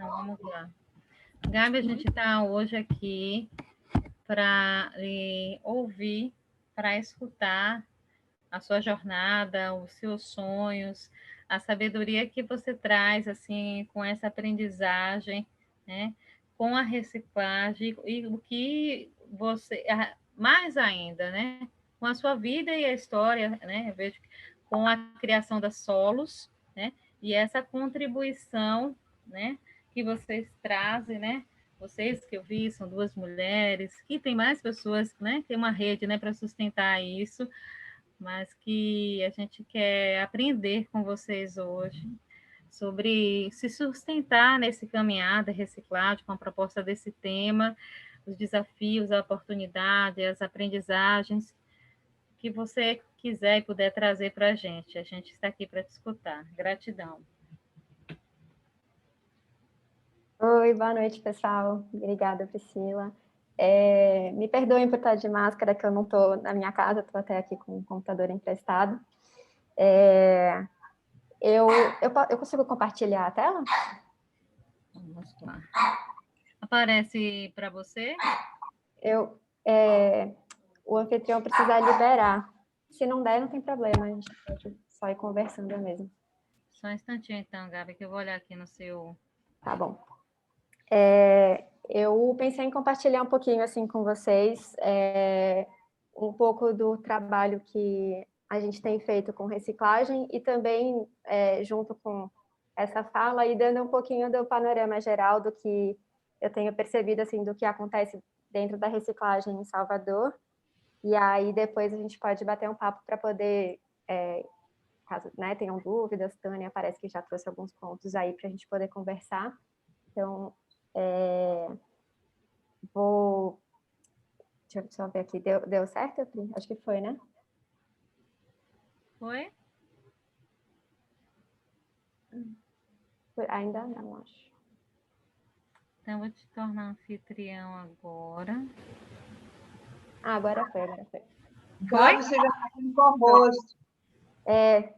Então, vamos lá. Gabi, a gente está hoje aqui para ouvir, para escutar a sua jornada, os seus sonhos, a sabedoria que você traz, assim, com essa aprendizagem, né? Com a reciclagem e o que você, mais ainda, né? Com a sua vida e a história, né? Eu vejo com a criação da Solos, né? E essa contribuição, né? Que vocês trazem, né? Vocês que eu vi são duas mulheres, que tem mais pessoas, né? Tem uma rede, né? Para sustentar isso, mas que a gente quer aprender com vocês hoje sobre se sustentar nesse caminhada reciclagem com a proposta desse tema, os desafios, a oportunidade, as aprendizagens que você quiser e puder trazer para a gente. A gente está aqui para te escutar. Gratidão. Oi, boa noite, pessoal. Obrigada, Priscila. Me perdoem por estar de máscara, que eu não estou na minha casa, estou até aqui com o computador emprestado. Eu consigo compartilhar a tela? Vamos lá. Aparece para você? O anfitrião precisa liberar. Se não der, não tem problema, a gente pode só ir conversando mesmo. Só um instantinho, então, Gabi, que eu vou olhar aqui no seu... Tá bom. Eu pensei em compartilhar um pouquinho assim com vocês um pouco do trabalho que a gente tem feito com reciclagem e também junto com essa fala e dando um pouquinho do panorama geral do que eu tenho percebido assim do que acontece dentro da reciclagem em Salvador. E aí depois a gente pode bater um papo para poder, caso tenham dúvidas, Tânia parece que já trouxe alguns pontos aí para a gente poder conversar. Então, deixa eu só ver aqui, deu certo, Pri? Acho que foi, né? Foi? Ainda não, acho. Então, eu vou te tornar anfitrião agora. Agora foi. Gabi, você já está com o rosto.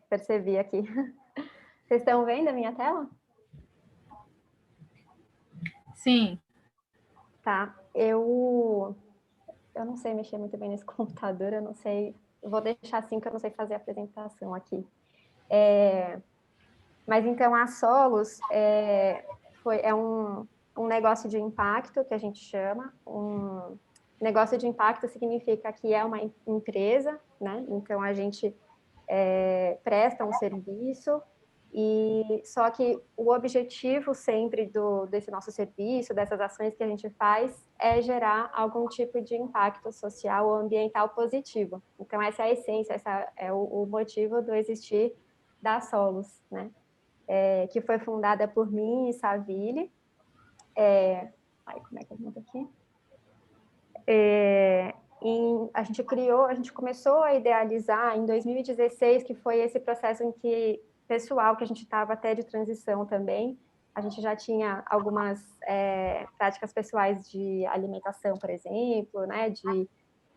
Percebi aqui. Vocês estão vendo a minha tela? Sim. Tá. Eu não sei mexer muito bem nesse computador, eu não sei. Eu vou deixar assim que eu não sei fazer a apresentação aqui. Mas então a Solos é um negócio de impacto que a gente chama. Um negócio de impacto significa que é uma empresa, né? Então a gente presta um serviço e só que o objetivo sempre desse nosso serviço, dessas ações que a gente faz, é gerar algum tipo de impacto social ou ambiental positivo. Então essa é a essência, essa é o motivo do existir da Solos, né? Que foi fundada por mim e Savile. Como é que eu monto aqui? A gente começou a idealizar em 2016, que foi esse processo em que pessoal que a gente estava até de transição também. A gente já tinha algumas práticas pessoais de alimentação, por exemplo, né, de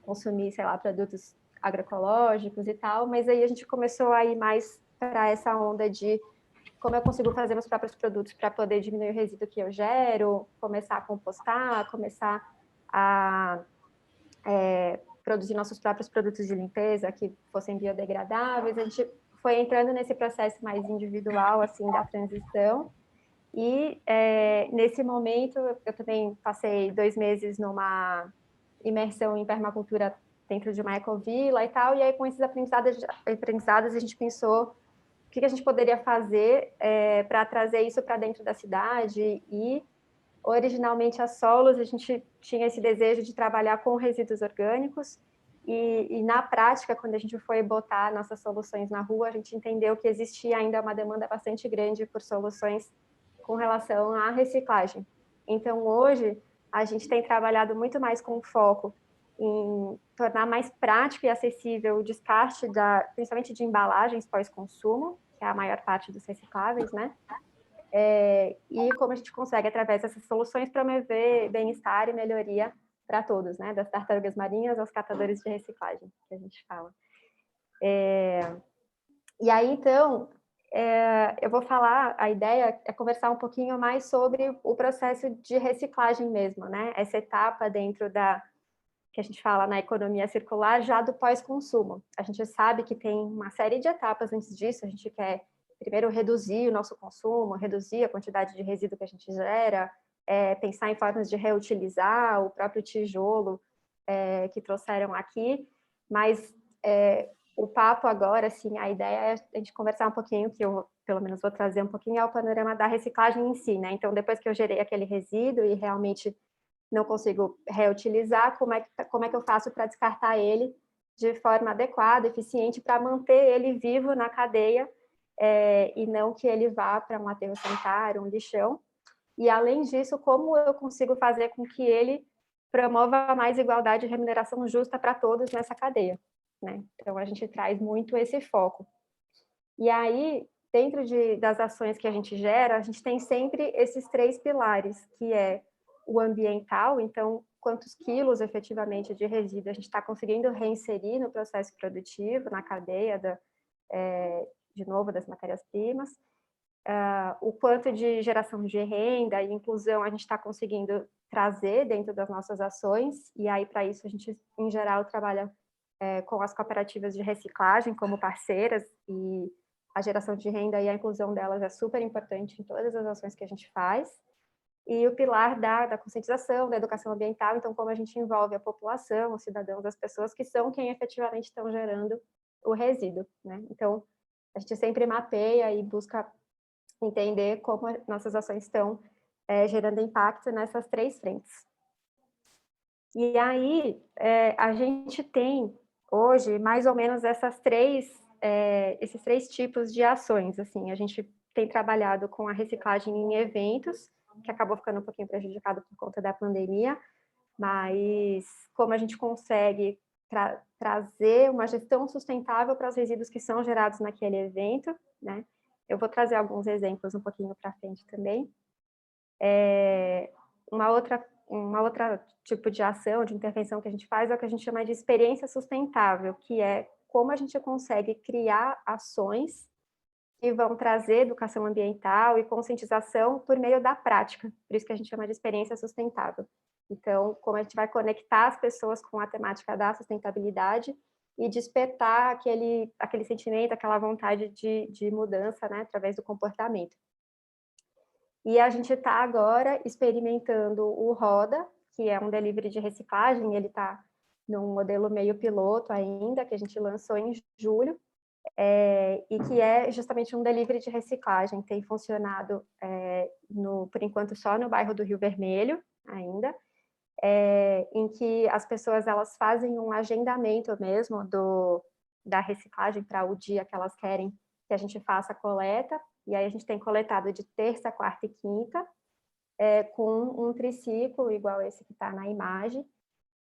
consumir, sei lá, produtos agroecológicos e tal, mas aí a gente começou a ir mais para essa onda de como eu consigo fazer meus próprios produtos para poder diminuir o resíduo que eu gero, começar a compostar, começar a produzir nossos próprios produtos de limpeza que fossem biodegradáveis. A gente foi entrando nesse processo mais individual, assim, da transição. E nesse momento, eu também passei 2 meses numa imersão em permacultura dentro de uma ecovila e tal. E aí, com esses aprendizados, a gente pensou o que a gente poderia fazer para trazer isso para dentro da cidade. E originalmente a Solos a gente tinha esse desejo de trabalhar com resíduos orgânicos e na prática, quando a gente foi botar nossas soluções na rua, a gente entendeu que existia ainda uma demanda bastante grande por soluções com relação à reciclagem. Então hoje a gente tem trabalhado muito mais com foco em tornar mais prático e acessível o descarte principalmente de embalagens pós-consumo, que é a maior parte dos recicláveis, né? E como a gente consegue, através dessas soluções, promover bem-estar e melhoria para todos, né? Das tartarugas marinhas aos catadores de reciclagem, que a gente fala. E aí, então, eu vou falar, a ideia é conversar um pouquinho mais sobre o processo de reciclagem mesmo, né? Essa etapa dentro que a gente fala na economia circular, já do pós-consumo. A gente sabe que tem uma série de etapas antes disso, a gente quer primeiro reduzir o nosso consumo, reduzir a quantidade de resíduo que a gente gera, pensar em formas de reutilizar o próprio tijolo que trouxeram aqui, mas o papo agora, assim, a ideia é a gente conversar um pouquinho, que eu, pelo menos, vou trazer um pouquinho, é o panorama da reciclagem em si, né? Então, depois que eu gerei aquele resíduo e realmente não consigo reutilizar, como é que eu faço para descartar ele de forma adequada, eficiente, para manter ele vivo na cadeia e não que ele vá para um aterro sanitário, um lixão. E, além disso, como eu consigo fazer com que ele promova mais igualdade e remuneração justa para todos nessa cadeia, né? Então, a gente traz muito esse foco. E aí, dentro das ações que a gente gera, a gente tem sempre esses 3 pilares, que é o ambiental, então, quantos quilos efetivamente de resíduo a gente está conseguindo reinserir no processo produtivo, na cadeia, de novo, das matérias-primas, o quanto de geração de renda e inclusão a gente está conseguindo trazer dentro das nossas ações, e aí, para isso, a gente, em geral, trabalha com as cooperativas de reciclagem como parceiras, e a geração de renda e a inclusão delas é super importante em todas as ações que a gente faz. E o pilar da conscientização, da educação ambiental, então como a gente envolve a população, os cidadãos, as pessoas que são quem efetivamente estão gerando o resíduo, né? Então, a gente sempre mapeia e busca entender como nossas ações estão gerando impacto nessas 3 frentes. E aí, a gente tem hoje mais ou menos esses 3 tipos de ações. Assim, a gente tem trabalhado com a reciclagem em eventos, que acabou ficando um pouquinho prejudicado por conta da pandemia, mas como a gente consegue trazer uma gestão sustentável para os resíduos que são gerados naquele evento, né? Eu vou trazer alguns exemplos um pouquinho para frente também. Uma outra tipo de ação, de intervenção que a gente faz é o que a gente chama de experiência sustentável, que é como a gente consegue criar ações que vão trazer educação ambiental e conscientização por meio da prática, por isso que a gente chama de experiência sustentável. Então, como a gente vai conectar as pessoas com a temática da sustentabilidade e despertar aquele sentimento, aquela vontade de mudança, né, através do comportamento. E a gente está agora experimentando o Roda, que é um delivery de reciclagem, ele está num modelo meio piloto ainda, que a gente lançou em julho, e que é justamente um delivery de reciclagem, tem funcionado, por enquanto, só no bairro do Rio Vermelho, ainda, em que as pessoas elas fazem um agendamento mesmo da reciclagem para o dia que elas querem que a gente faça a coleta, e aí a gente tem coletado de terça, quarta e quinta, com um triciclo igual esse que está na imagem,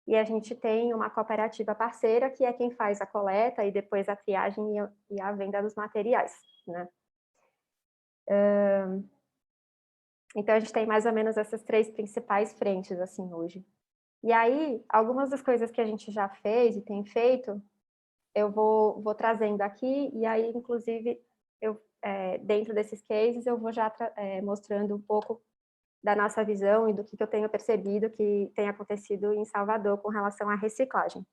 e a gente tem uma cooperativa parceira que é quem faz a coleta e depois a triagem e a venda dos materiais, né? Então, a gente tem mais ou menos essas 3 principais frentes, assim, hoje. E aí, algumas das coisas que a gente já fez e tem feito, eu vou trazendo aqui, e aí, inclusive, dentro desses cases, eu vou já mostrando um pouco da nossa visão e do que eu tenho percebido que tem acontecido em Salvador com relação à reciclagem.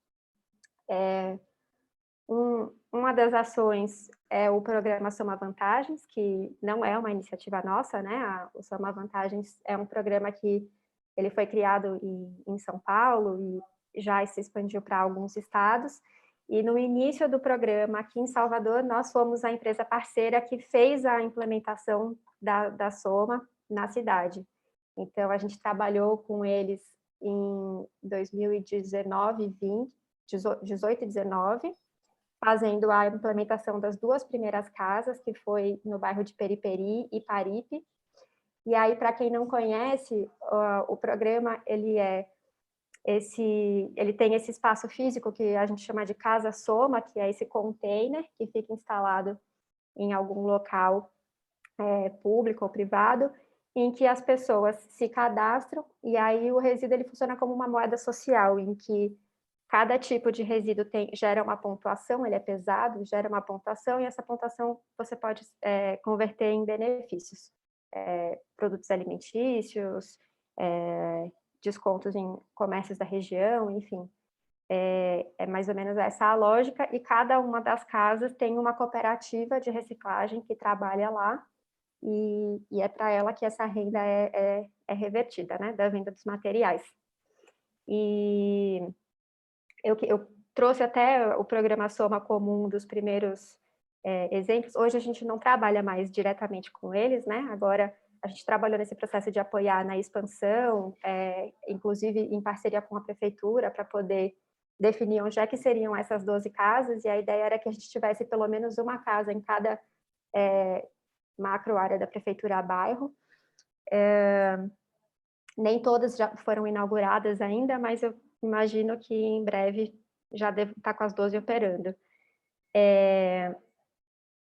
Uma das ações é o programa Soma Vantagens, que não é uma iniciativa nossa, né? O Soma Vantagens é um programa que ele foi criado em São Paulo e já se expandiu para alguns estados. E no início do programa, aqui em Salvador, nós fomos a empresa parceira que fez a implementação da Soma na cidade. Então, a gente trabalhou com eles em 2019, 18 e 19, fazendo a implementação das 2 primeiras casas, que foi no bairro de Periperi e Paripe. E aí, para quem não conhece, o programa ele tem esse espaço físico que a gente chama de Casa Soma, que é esse container que fica instalado em algum local público ou privado, em que as pessoas se cadastram, e aí o resíduo ele funciona como uma moeda social, em que cada tipo de resíduo gera uma pontuação, ele é pesado, gera uma pontuação, e essa pontuação você pode converter em benefícios. Produtos alimentícios, descontos em comércios da região, enfim. É mais ou menos essa a lógica, e cada uma das casas tem uma cooperativa de reciclagem que trabalha lá, e é para ela que essa renda é revertida, né, da venda dos materiais. E eu trouxe até o programa Soma como um dos primeiros exemplos. Hoje a gente não trabalha mais diretamente com eles, né? Agora a gente trabalhou nesse processo de apoiar na expansão, inclusive em parceria com a prefeitura, para poder definir onde é que seriam essas 12 casas, e a ideia era que a gente tivesse pelo menos uma casa em cada macro área da prefeitura bairro. Nem todas já foram inauguradas ainda, mas eu imagino que em breve já devo estar com as 12 operando.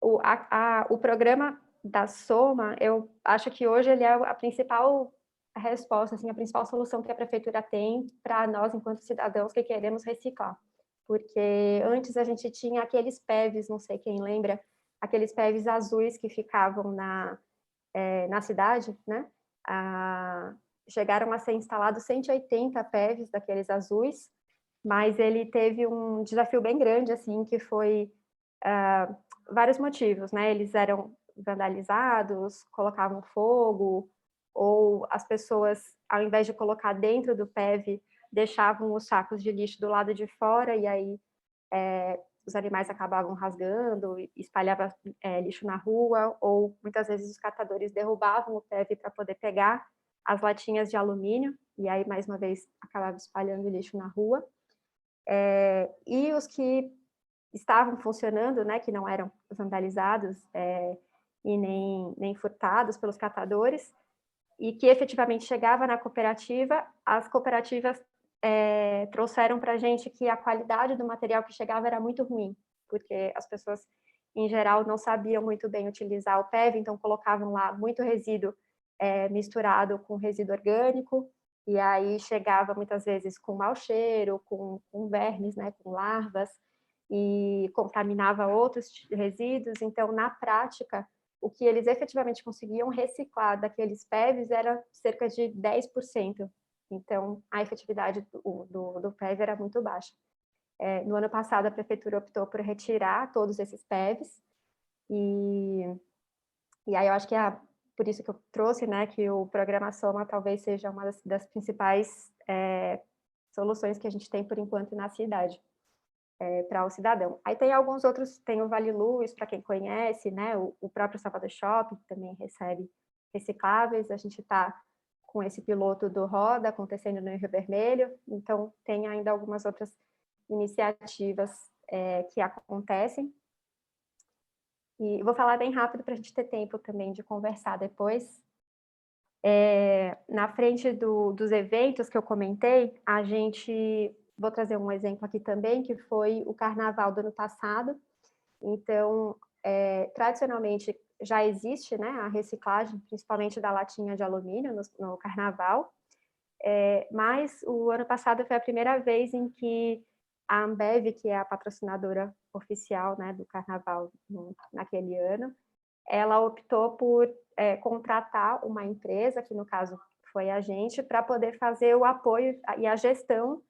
O programa da Soma, eu acho que hoje ele é a principal resposta, assim, a principal solução que a prefeitura tem para nós, enquanto cidadãos que queremos reciclar. Porque antes a gente tinha aqueles PEVs, não sei quem lembra, aqueles PEVs azuis que ficavam na cidade, né? Chegaram a ser instalados 180 PEVs daqueles azuis, mas ele teve um desafio bem grande, assim, que foi vários motivos, né? Eles eram vandalizados, colocavam fogo, ou as pessoas, ao invés de colocar dentro do PEV, deixavam os sacos de lixo do lado de fora, e aí os animais acabavam rasgando, espalhavam lixo na rua, ou muitas vezes os catadores derrubavam o PEV para poder pegar as latinhas de alumínio, e aí, mais uma vez, acabavam espalhando lixo na rua. E os que estavam funcionando, né, que não eram vandalizados e nem furtados pelos catadores, e que efetivamente chegava na cooperativa, as cooperativas trouxeram para a gente que a qualidade do material que chegava era muito ruim, porque as pessoas, em geral, não sabiam muito bem utilizar o PEV, então colocavam lá muito resíduo misturado com resíduo orgânico, e aí chegava muitas vezes com mau cheiro, com vermes, né, com larvas, e contaminava outros resíduos. Então, na prática, o que eles efetivamente conseguiam reciclar daqueles PEVs era cerca de 10%. Então, a efetividade do PEV era muito baixa. No ano passado, a prefeitura optou por retirar todos esses PEVs, e aí eu acho que por isso que eu trouxe, né, que o programa Soma talvez seja uma das principais soluções que a gente tem, por enquanto, na cidade, para o cidadão. Aí tem alguns outros, tem o Vale Luz, para quem conhece, né, o próprio Salvador Shopping, que também recebe recicláveis. A gente está com esse piloto do Roda acontecendo no Rio Vermelho, então tem ainda algumas outras iniciativas que acontecem. E vou falar bem rápido para a gente ter tempo também de conversar depois. Na frente dos eventos que eu comentei, vou trazer um exemplo aqui também, que foi o Carnaval do ano passado. Então, tradicionalmente, já existe, né, a reciclagem, principalmente da latinha de alumínio no Carnaval, mas o ano passado foi a primeira vez em que a Ambev, que é a patrocinadora oficial, né, do Carnaval naquele ano, ela optou por contratar uma empresa, que no caso foi a gente, para poder fazer o apoio e a gestão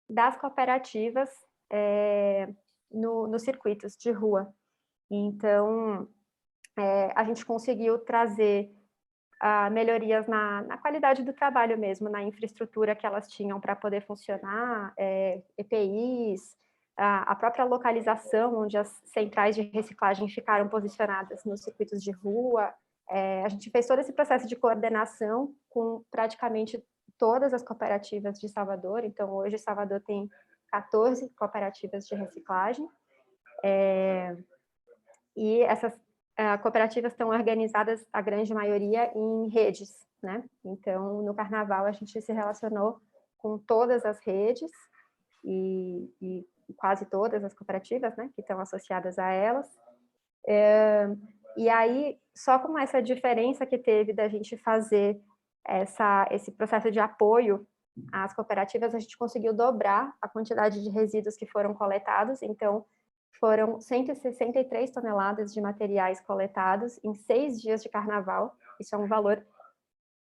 das cooperativas nos circuitos de rua. Então, a gente conseguiu trazer melhorias na qualidade do trabalho mesmo, na infraestrutura que elas tinham para poder funcionar, EPIs, a própria localização onde as centrais de reciclagem ficaram posicionadas nos circuitos de rua. A gente fez todo esse processo de coordenação com praticamente todas as cooperativas de Salvador. Então, hoje, Salvador tem 14 cooperativas de reciclagem, e essas cooperativas estão organizadas, a grande maioria, em redes, né? Então, no Carnaval, a gente se relacionou com todas as redes e quase todas as cooperativas, né, que estão associadas a elas. E aí, só com essa diferença que teve da gente fazer esse processo de apoio as cooperativas, a gente conseguiu dobrar a quantidade de resíduos que foram coletados, então foram 163 toneladas de materiais coletados em 6 dias de carnaval. Isso é um valor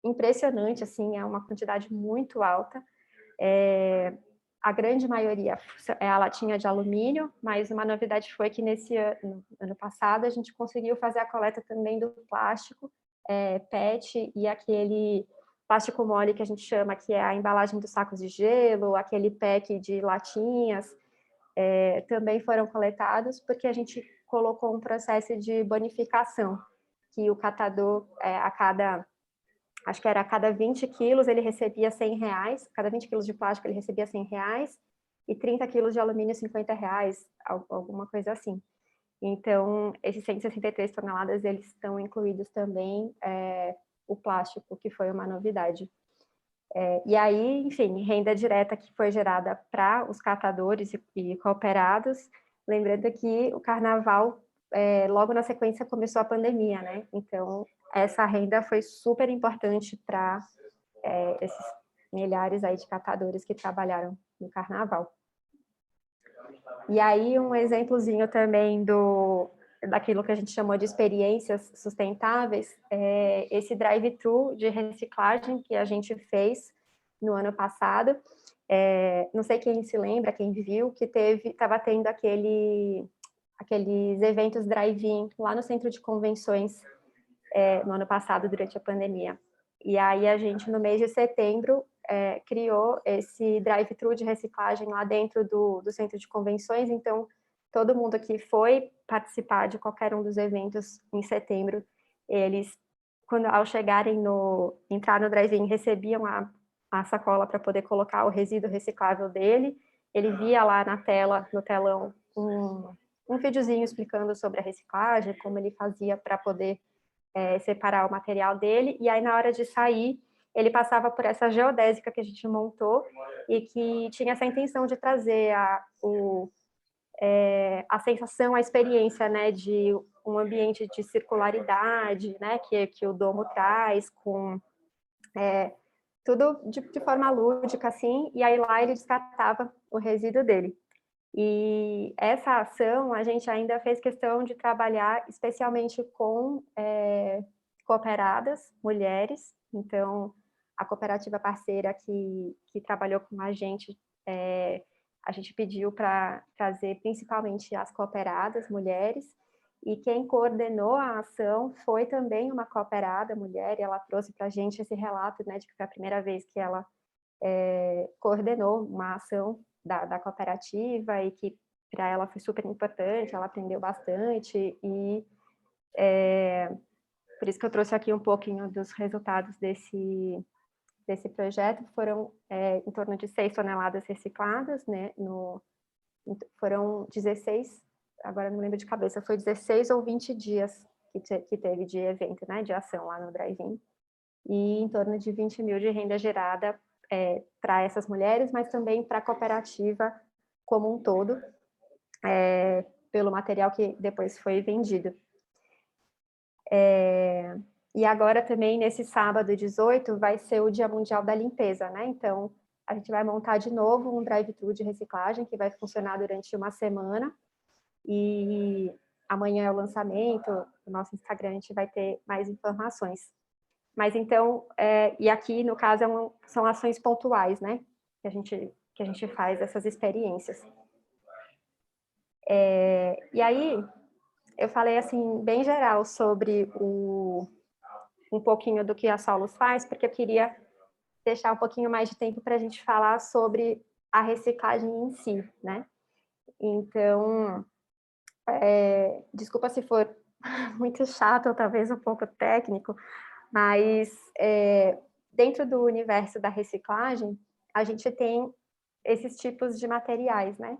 impressionante, assim, é uma quantidade muito alta. A grande maioria é a latinha de alumínio, mas uma novidade foi que nesse ano passado a gente conseguiu fazer a coleta também do plástico, PET e aquele plástico mole que a gente chama, que é a embalagem dos sacos de gelo, aquele pack de latinhas, também foram coletados, porque a gente colocou um processo de bonificação, que o catador, acho que era a cada 20 quilos ele recebia R$100, cada 20 quilos de plástico ele recebia R$100, e 30 quilos de alumínio R$50, alguma coisa assim. Então, esses 163 toneladas, eles estão incluídos também o plástico, que foi uma novidade. E aí, enfim, renda direta que foi gerada para os catadores e cooperados, lembrando que o carnaval, logo na sequência, começou a pandemia, né? Então, essa renda foi super importante para esses milhares aí de catadores que trabalharam no carnaval. E aí, um exemplozinho também daquilo que a gente chamou de experiências sustentáveis, esse drive-thru de reciclagem que a gente fez no ano passado. Não sei quem se lembra, quem viu, que estava tendo aqueles eventos drive-in lá no centro de convenções no ano passado, durante a pandemia. E aí a gente, no mês de setembro, criou esse drive-thru de reciclagem lá dentro do centro de convenções. Então, todo mundo que foi participar de qualquer um dos eventos em setembro, eles, ao chegarem entrar no drive-in, recebiam a sacola para poder colocar o resíduo reciclável dele. Ele via lá no telão, um videozinho explicando sobre a reciclagem, como ele fazia para poder separar o material dele, e aí na hora de sair, ele passava por essa geodésica que a gente montou e que tinha essa intenção de trazer a sensação, a experiência, né, de um ambiente de circularidade, né, que o domo traz, com tudo de forma lúdica, assim, e aí lá ele descartava o resíduo dele. E essa ação a gente ainda fez questão de trabalhar especialmente com cooperadas, mulheres. Então, a cooperativa parceira que trabalhou com a gente pediu para trazer principalmente as cooperadas, mulheres, e quem coordenou a ação foi também uma cooperada mulher, e ela trouxe para a gente esse relato, né, de que foi a primeira vez que ela coordenou uma ação da cooperativa, e que para ela foi super importante, ela aprendeu bastante, e por isso que eu trouxe aqui um pouquinho dos resultados desse projeto. Foram em torno de 6 toneladas recicladas, né? Foram 16, agora não lembro de cabeça, foi 16 ou 20 dias que teve de evento, né, de ação lá no drive-in, e em torno de 20 mil de renda gerada para essas mulheres, mas também para a cooperativa como um todo, pelo material que depois foi vendido. E agora também, nesse sábado 18, vai ser o Dia Mundial da Limpeza, né? Então, a gente vai montar de novo um drive-thru de reciclagem que vai funcionar durante uma semana, e amanhã é o lançamento, no nosso Instagram a gente vai ter mais informações. Mas então, e aqui no caso são ações pontuais, né? Que a gente faz essas experiências. E aí, eu falei assim, bem geral, sobre um pouquinho do que a Solos faz, porque eu queria deixar um pouquinho mais de tempo para a gente falar sobre a reciclagem em si, né? Então, desculpa se for muito chato, ou talvez um pouco técnico, mas dentro do universo da reciclagem, a gente tem esses tipos de materiais, né?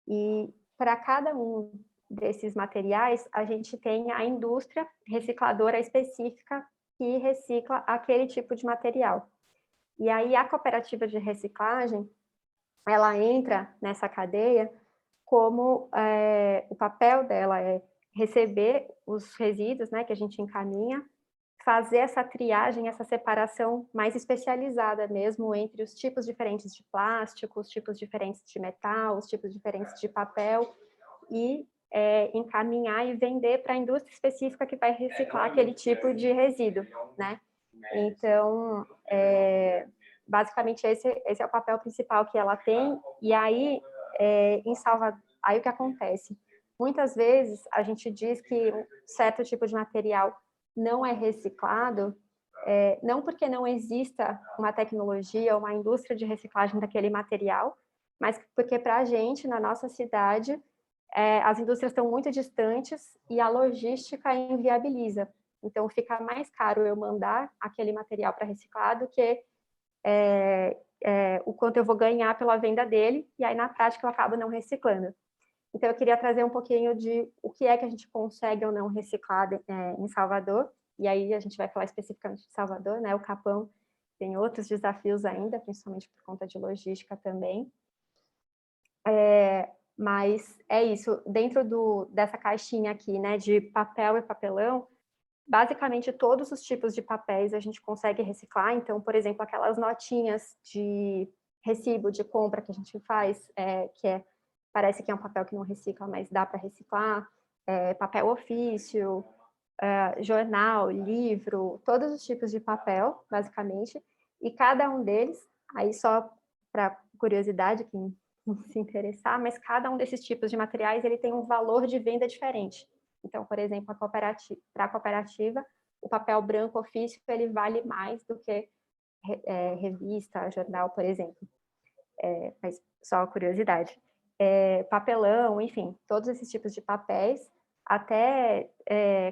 E para cada um desses materiais, a gente tem a indústria recicladora específica que recicla aquele tipo de material. E aí a cooperativa de reciclagem, ela entra nessa cadeia como o papel dela é receber os resíduos, né, que a gente encaminha, fazer essa triagem, essa separação mais especializada mesmo entre os tipos diferentes de plástico, os tipos diferentes de metal, os tipos diferentes de papel, e encaminhar e vender para a indústria específica que vai reciclar aquele tipo de resíduo, né? Então, basicamente esse é o papel principal que ela tem. E aí, em Salvador, aí o que acontece? Muitas vezes a gente diz que um certo tipo de material não é reciclado, não porque não exista uma tecnologia ou uma indústria de reciclagem daquele material, mas porque para a gente, na nossa cidade, as indústrias estão muito distantes e a logística inviabiliza. Então, fica mais caro eu mandar aquele material para reciclar do que o quanto eu vou ganhar pela venda dele, e aí, na prática, eu acabo não reciclando. Então, eu queria trazer um pouquinho de o que é que a gente consegue ou não reciclar em Salvador, e aí a gente vai falar especificamente de Salvador, né? O Capão tem outros desafios ainda, principalmente por conta de logística também. Mas é isso, dentro dessa caixinha aqui, né, de papel e papelão, basicamente todos os tipos de papéis a gente consegue reciclar. Então, por exemplo, aquelas notinhas de recibo de compra que a gente faz, parece que é um papel que não recicla, mas dá para reciclar, papel ofício, jornal, livro, todos os tipos de papel, basicamente, e cada um deles, aí só para curiosidade, quem se interessar, mas cada um desses tipos de materiais ele tem um valor de venda diferente. Então, por exemplo, para a cooperativa, o papel branco ofício ele vale mais do que revista, jornal, por exemplo. Mas só curiosidade. Papelão, enfim, todos esses tipos de papéis, até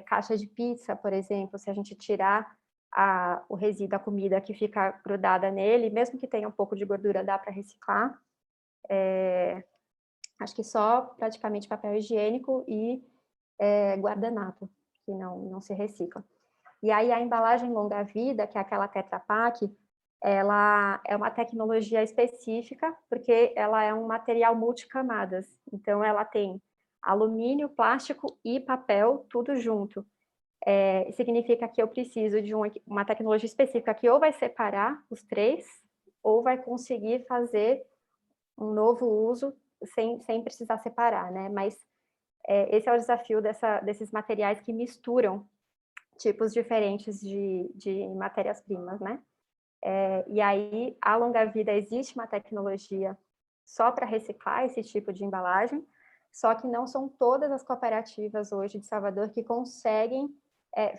caixa de pizza, por exemplo, se a gente tirar o resíduo da comida que fica grudada nele, mesmo que tenha um pouco de gordura, dá para reciclar. Acho que só praticamente papel higiênico e guardanapo, que não se recicla. E aí a embalagem longa-vida, que é aquela Tetra Pak, ela é uma tecnologia específica, porque ela é um material multicamadas. Então, ela tem alumínio, plástico e papel, tudo junto. Significa que eu preciso de uma tecnologia específica que ou vai separar os três, ou vai conseguir fazer um novo uso sem precisar separar, né? Mas esse é o desafio desses materiais que misturam tipos diferentes de matérias-primas, né? E aí, a longa vida, existe uma tecnologia só para reciclar esse tipo de embalagem, só que não são todas as cooperativas hoje de Salvador que conseguem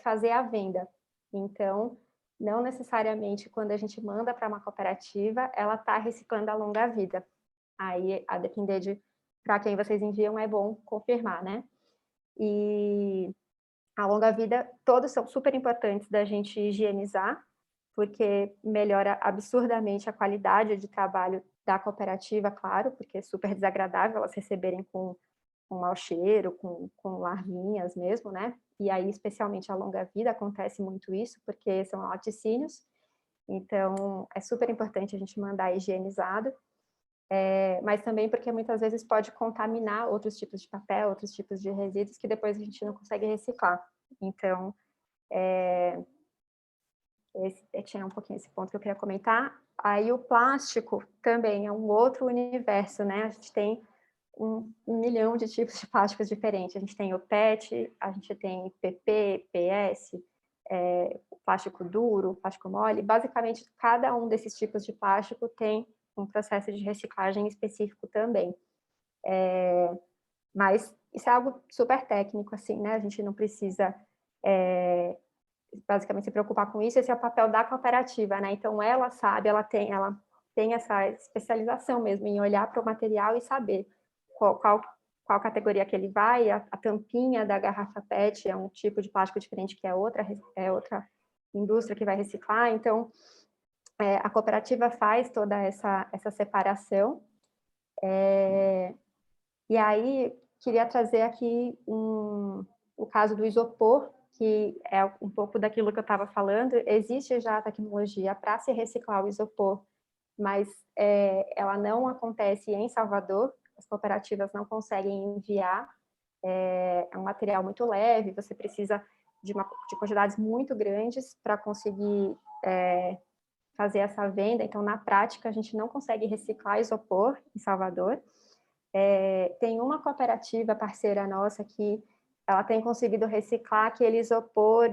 fazer a venda. Então, não necessariamente quando a gente manda para uma cooperativa, ela está reciclando a longa vida. Aí, a depender de para quem vocês enviam, é bom confirmar, né? E a longa vida, todos são super importantes da gente higienizar, porque melhora absurdamente a qualidade de trabalho da cooperativa, claro, porque é super desagradável elas receberem com mau cheiro, com larvinhas mesmo, né? E aí, especialmente a longa vida, acontece muito isso, porque são laticínios, então é super importante a gente mandar higienizado, mas também porque muitas vezes pode contaminar outros tipos de papel, outros tipos de resíduos que depois a gente não consegue reciclar. Então, tinha um pouquinho esse ponto que eu queria comentar. Aí o plástico também é um outro universo, né? A gente tem um milhão de tipos de plásticos diferentes. A gente tem o PET, a gente tem PP, PS, plástico duro, plástico mole. Basicamente, cada um desses tipos de plástico tem um processo de reciclagem específico também. Mas isso é algo super técnico, assim, né? A gente não precisa basicamente se preocupar com isso. Esse é o papel da cooperativa, né? Então ela sabe, ela tem essa especialização mesmo em olhar para o material e saber qual categoria que ele vai. A tampinha da garrafa PET é um tipo de plástico diferente que é outra indústria que vai reciclar. Então a cooperativa faz toda essa separação. E aí queria trazer aqui o caso do isopor, que é um pouco daquilo que eu estava falando. Existe já a tecnologia para se reciclar o isopor, mas ela não acontece em Salvador, as cooperativas não conseguem enviar, é um material muito leve, você precisa de quantidades muito grandes para conseguir fazer essa venda. Então, na prática, a gente não consegue reciclar isopor em Salvador. Tem uma cooperativa parceira nossa que ela tem conseguido reciclar aquele isopor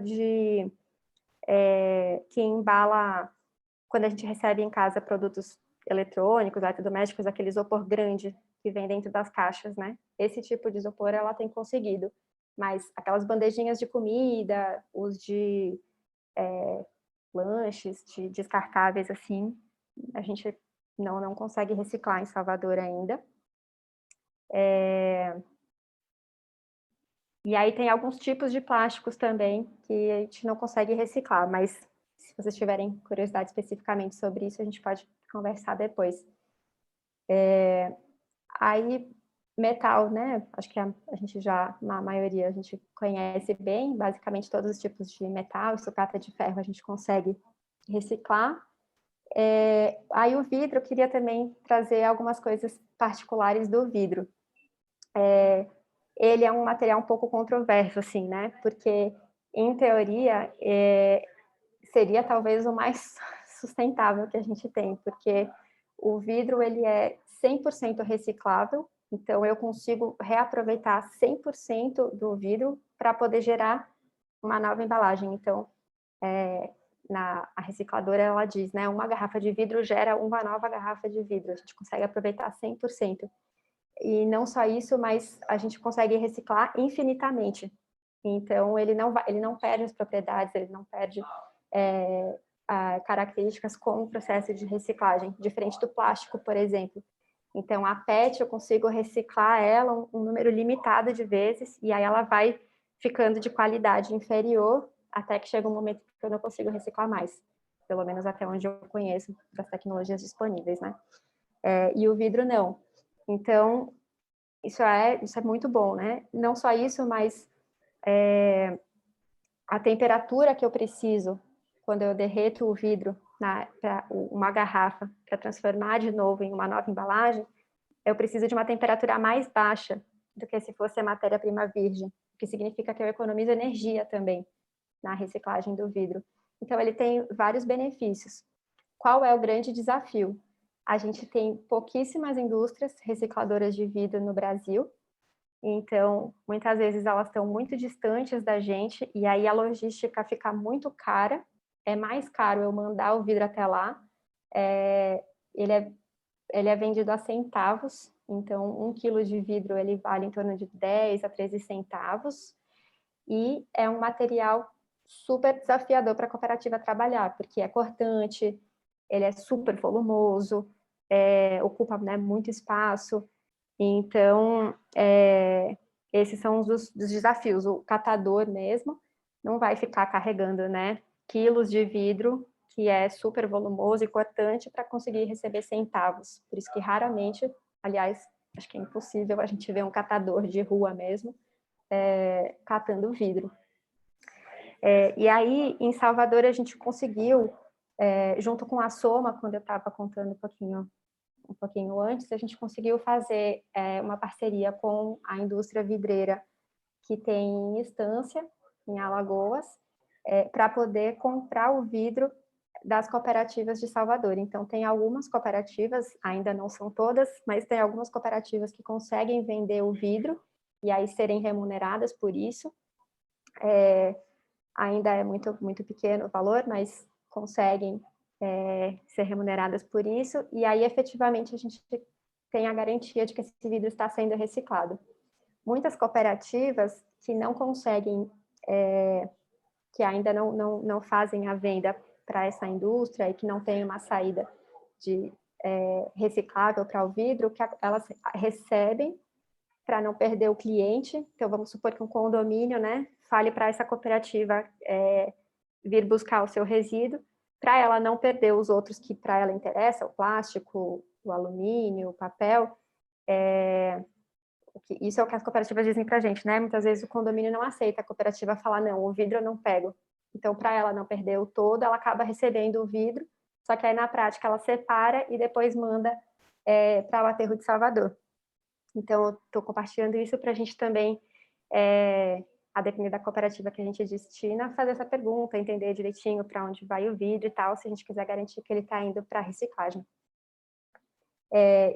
que embala, quando a gente recebe em casa produtos eletrônicos, eletrodomésticos, aquele isopor grande que vem dentro das caixas, né? Esse tipo de isopor ela tem conseguido. Mas aquelas bandejinhas de comida, os de lanches, de descartáveis, assim, a gente não consegue reciclar em Salvador ainda. E aí tem alguns tipos de plásticos também que a gente não consegue reciclar, mas se vocês tiverem curiosidade especificamente sobre isso, a gente pode conversar depois. Aí, metal, né? Acho que a gente já, na maioria, a gente conhece bem, basicamente todos os tipos de metal, sucata de ferro a gente consegue reciclar. Aí o vidro, eu queria também trazer algumas coisas particulares do vidro. Ele é um material um pouco controverso, assim, né? Porque, em teoria, seria talvez o mais sustentável que a gente tem, porque o vidro, ele é 100% reciclável, então eu consigo reaproveitar 100% do vidro para poder gerar uma nova embalagem. Então, a recicladora, ela diz, né, uma garrafa de vidro gera uma nova garrafa de vidro, a gente consegue aproveitar 100%. E não só isso, mas a gente consegue reciclar infinitamente. Então, ele não perde as propriedades, ele não perde características com o processo de reciclagem, diferente do plástico, por exemplo. Então, a PET, eu consigo reciclar ela um número limitado de vezes, e aí ela vai ficando de qualidade inferior, até que chega um momento que eu não consigo reciclar mais, pelo menos até onde eu conheço das tecnologias disponíveis, né? E o vidro não. Então, isso é muito bom, né? Não só isso, mas a temperatura que eu preciso quando eu derreto o vidro para uma garrafa para transformar de novo em uma nova embalagem, eu preciso de uma temperatura mais baixa do que se fosse a matéria-prima virgem, o que significa que eu economizo energia também na reciclagem do vidro. Então, ele tem vários benefícios. Qual é o grande desafio? A gente tem pouquíssimas indústrias recicladoras de vidro no Brasil, então, muitas vezes elas estão muito distantes da gente, e aí a logística fica muito cara, é mais caro eu mandar o vidro até lá, ele é vendido a centavos, então 1 quilo de vidro ele vale em torno de 10 a 13 centavos, e é um material super desafiador para a cooperativa trabalhar, porque é cortante, ele é super volumoso, ocupa, né, muito espaço. Então, esses são dos desafios. O catador mesmo não vai ficar carregando, né, quilos de vidro, que é super volumoso e cortante, para conseguir receber centavos. Por isso que raramente, aliás, acho que é impossível a gente ver um catador de rua mesmo catando vidro. E aí, em Salvador, a gente conseguiu, junto com a Soma, quando eu estava contando um pouquinho antes, a gente conseguiu fazer uma parceria com a indústria vidreira que tem em Estância, em Alagoas, para poder comprar o vidro das cooperativas de Salvador. Então, tem algumas cooperativas, ainda não são todas, mas tem algumas cooperativas que conseguem vender o vidro e aí serem remuneradas por isso. Ainda é muito, muito pequeno o valor, mas conseguem ser remuneradas por isso, e aí efetivamente a gente tem a garantia de que esse vidro está sendo reciclado. Muitas cooperativas que não conseguem, que ainda não fazem a venda para essa indústria e que não tem uma saída de reciclável para o vidro, que elas recebem para não perder o cliente. Então, vamos supor que um condomínio, né, fale para essa cooperativa vir buscar o seu resíduo, para ela não perder os outros que para ela interessa, o plástico, o alumínio, o papel. Isso é o que as cooperativas dizem para a gente, né? Muitas vezes o condomínio não aceita, a cooperativa fala, não, o vidro eu não pego. Então, para ela não perder o todo, ela acaba recebendo o vidro, só que aí na prática ela separa e depois manda para o aterro de Salvador. Então, eu estou compartilhando isso para a gente também a depender da cooperativa que a gente destina, fazer essa pergunta, entender direitinho para onde vai o vidro e tal, se a gente quiser garantir que ele está indo para a reciclagem.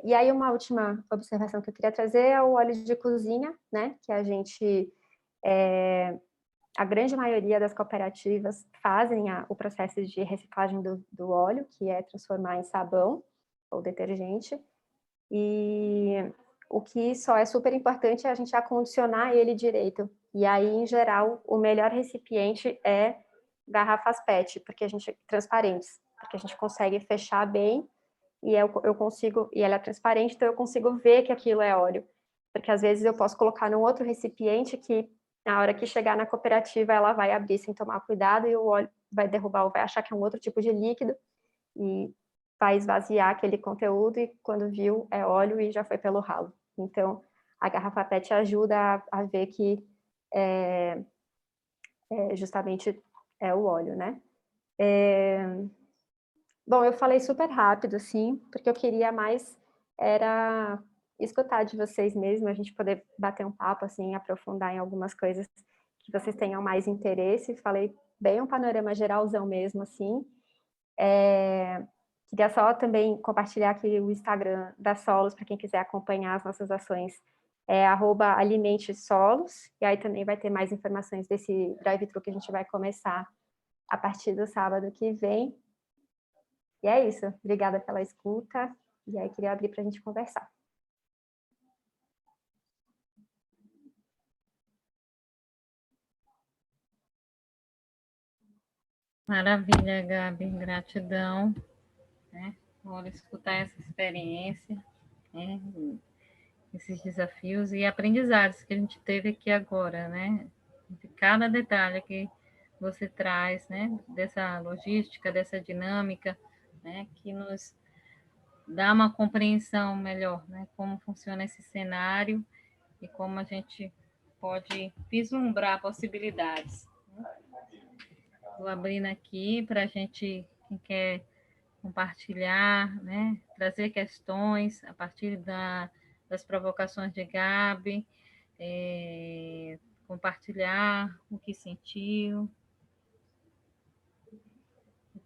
E aí uma última observação que eu queria trazer é o óleo de cozinha, né, que a gente, a grande maioria das cooperativas fazem o processo de reciclagem do óleo, que é transformar em sabão ou detergente, e o que só é super importante é a gente acondicionar ele direito. E aí, em geral, o melhor recipiente é garrafas PET, transparentes, porque a gente consegue fechar bem e eu consigo, e ela é transparente, então eu consigo ver que aquilo é óleo. Porque às vezes eu posso colocar num outro recipiente que na hora que chegar na cooperativa ela vai abrir sem tomar cuidado e o óleo vai derrubar ou vai achar que é um outro tipo de líquido e vai esvaziar aquele conteúdo e quando viu é óleo e já foi pelo ralo. Então, a garrafa PET ajuda a ver que justamente é o óleo, né? Bom, eu falei super rápido, assim, porque eu queria mais era escutar de vocês mesmo, a gente poder bater um papo, assim, aprofundar em algumas coisas que vocês tenham mais interesse. Falei bem um panorama geralzão mesmo, assim. Queria só também compartilhar aqui o Instagram da Solos, para quem quiser acompanhar as nossas ações, é @alimentesolos, e aí também vai ter mais informações desse drive-thru que a gente vai começar a partir do sábado que vem. E é isso, obrigada pela escuta, e aí queria abrir para a gente conversar. Maravilha, Gabi, gratidão, né, por escutar essa experiência, né, esses desafios e aprendizados que a gente teve aqui agora, né, de cada detalhe que você traz, né, dessa logística, dessa dinâmica, né, que nos dá uma compreensão melhor, né, como funciona esse cenário e como a gente pode vislumbrar possibilidades. Estou abrindo aqui para a gente, quem quer compartilhar, né, trazer questões a partir das provocações de Gabi, compartilhar o que sentiu.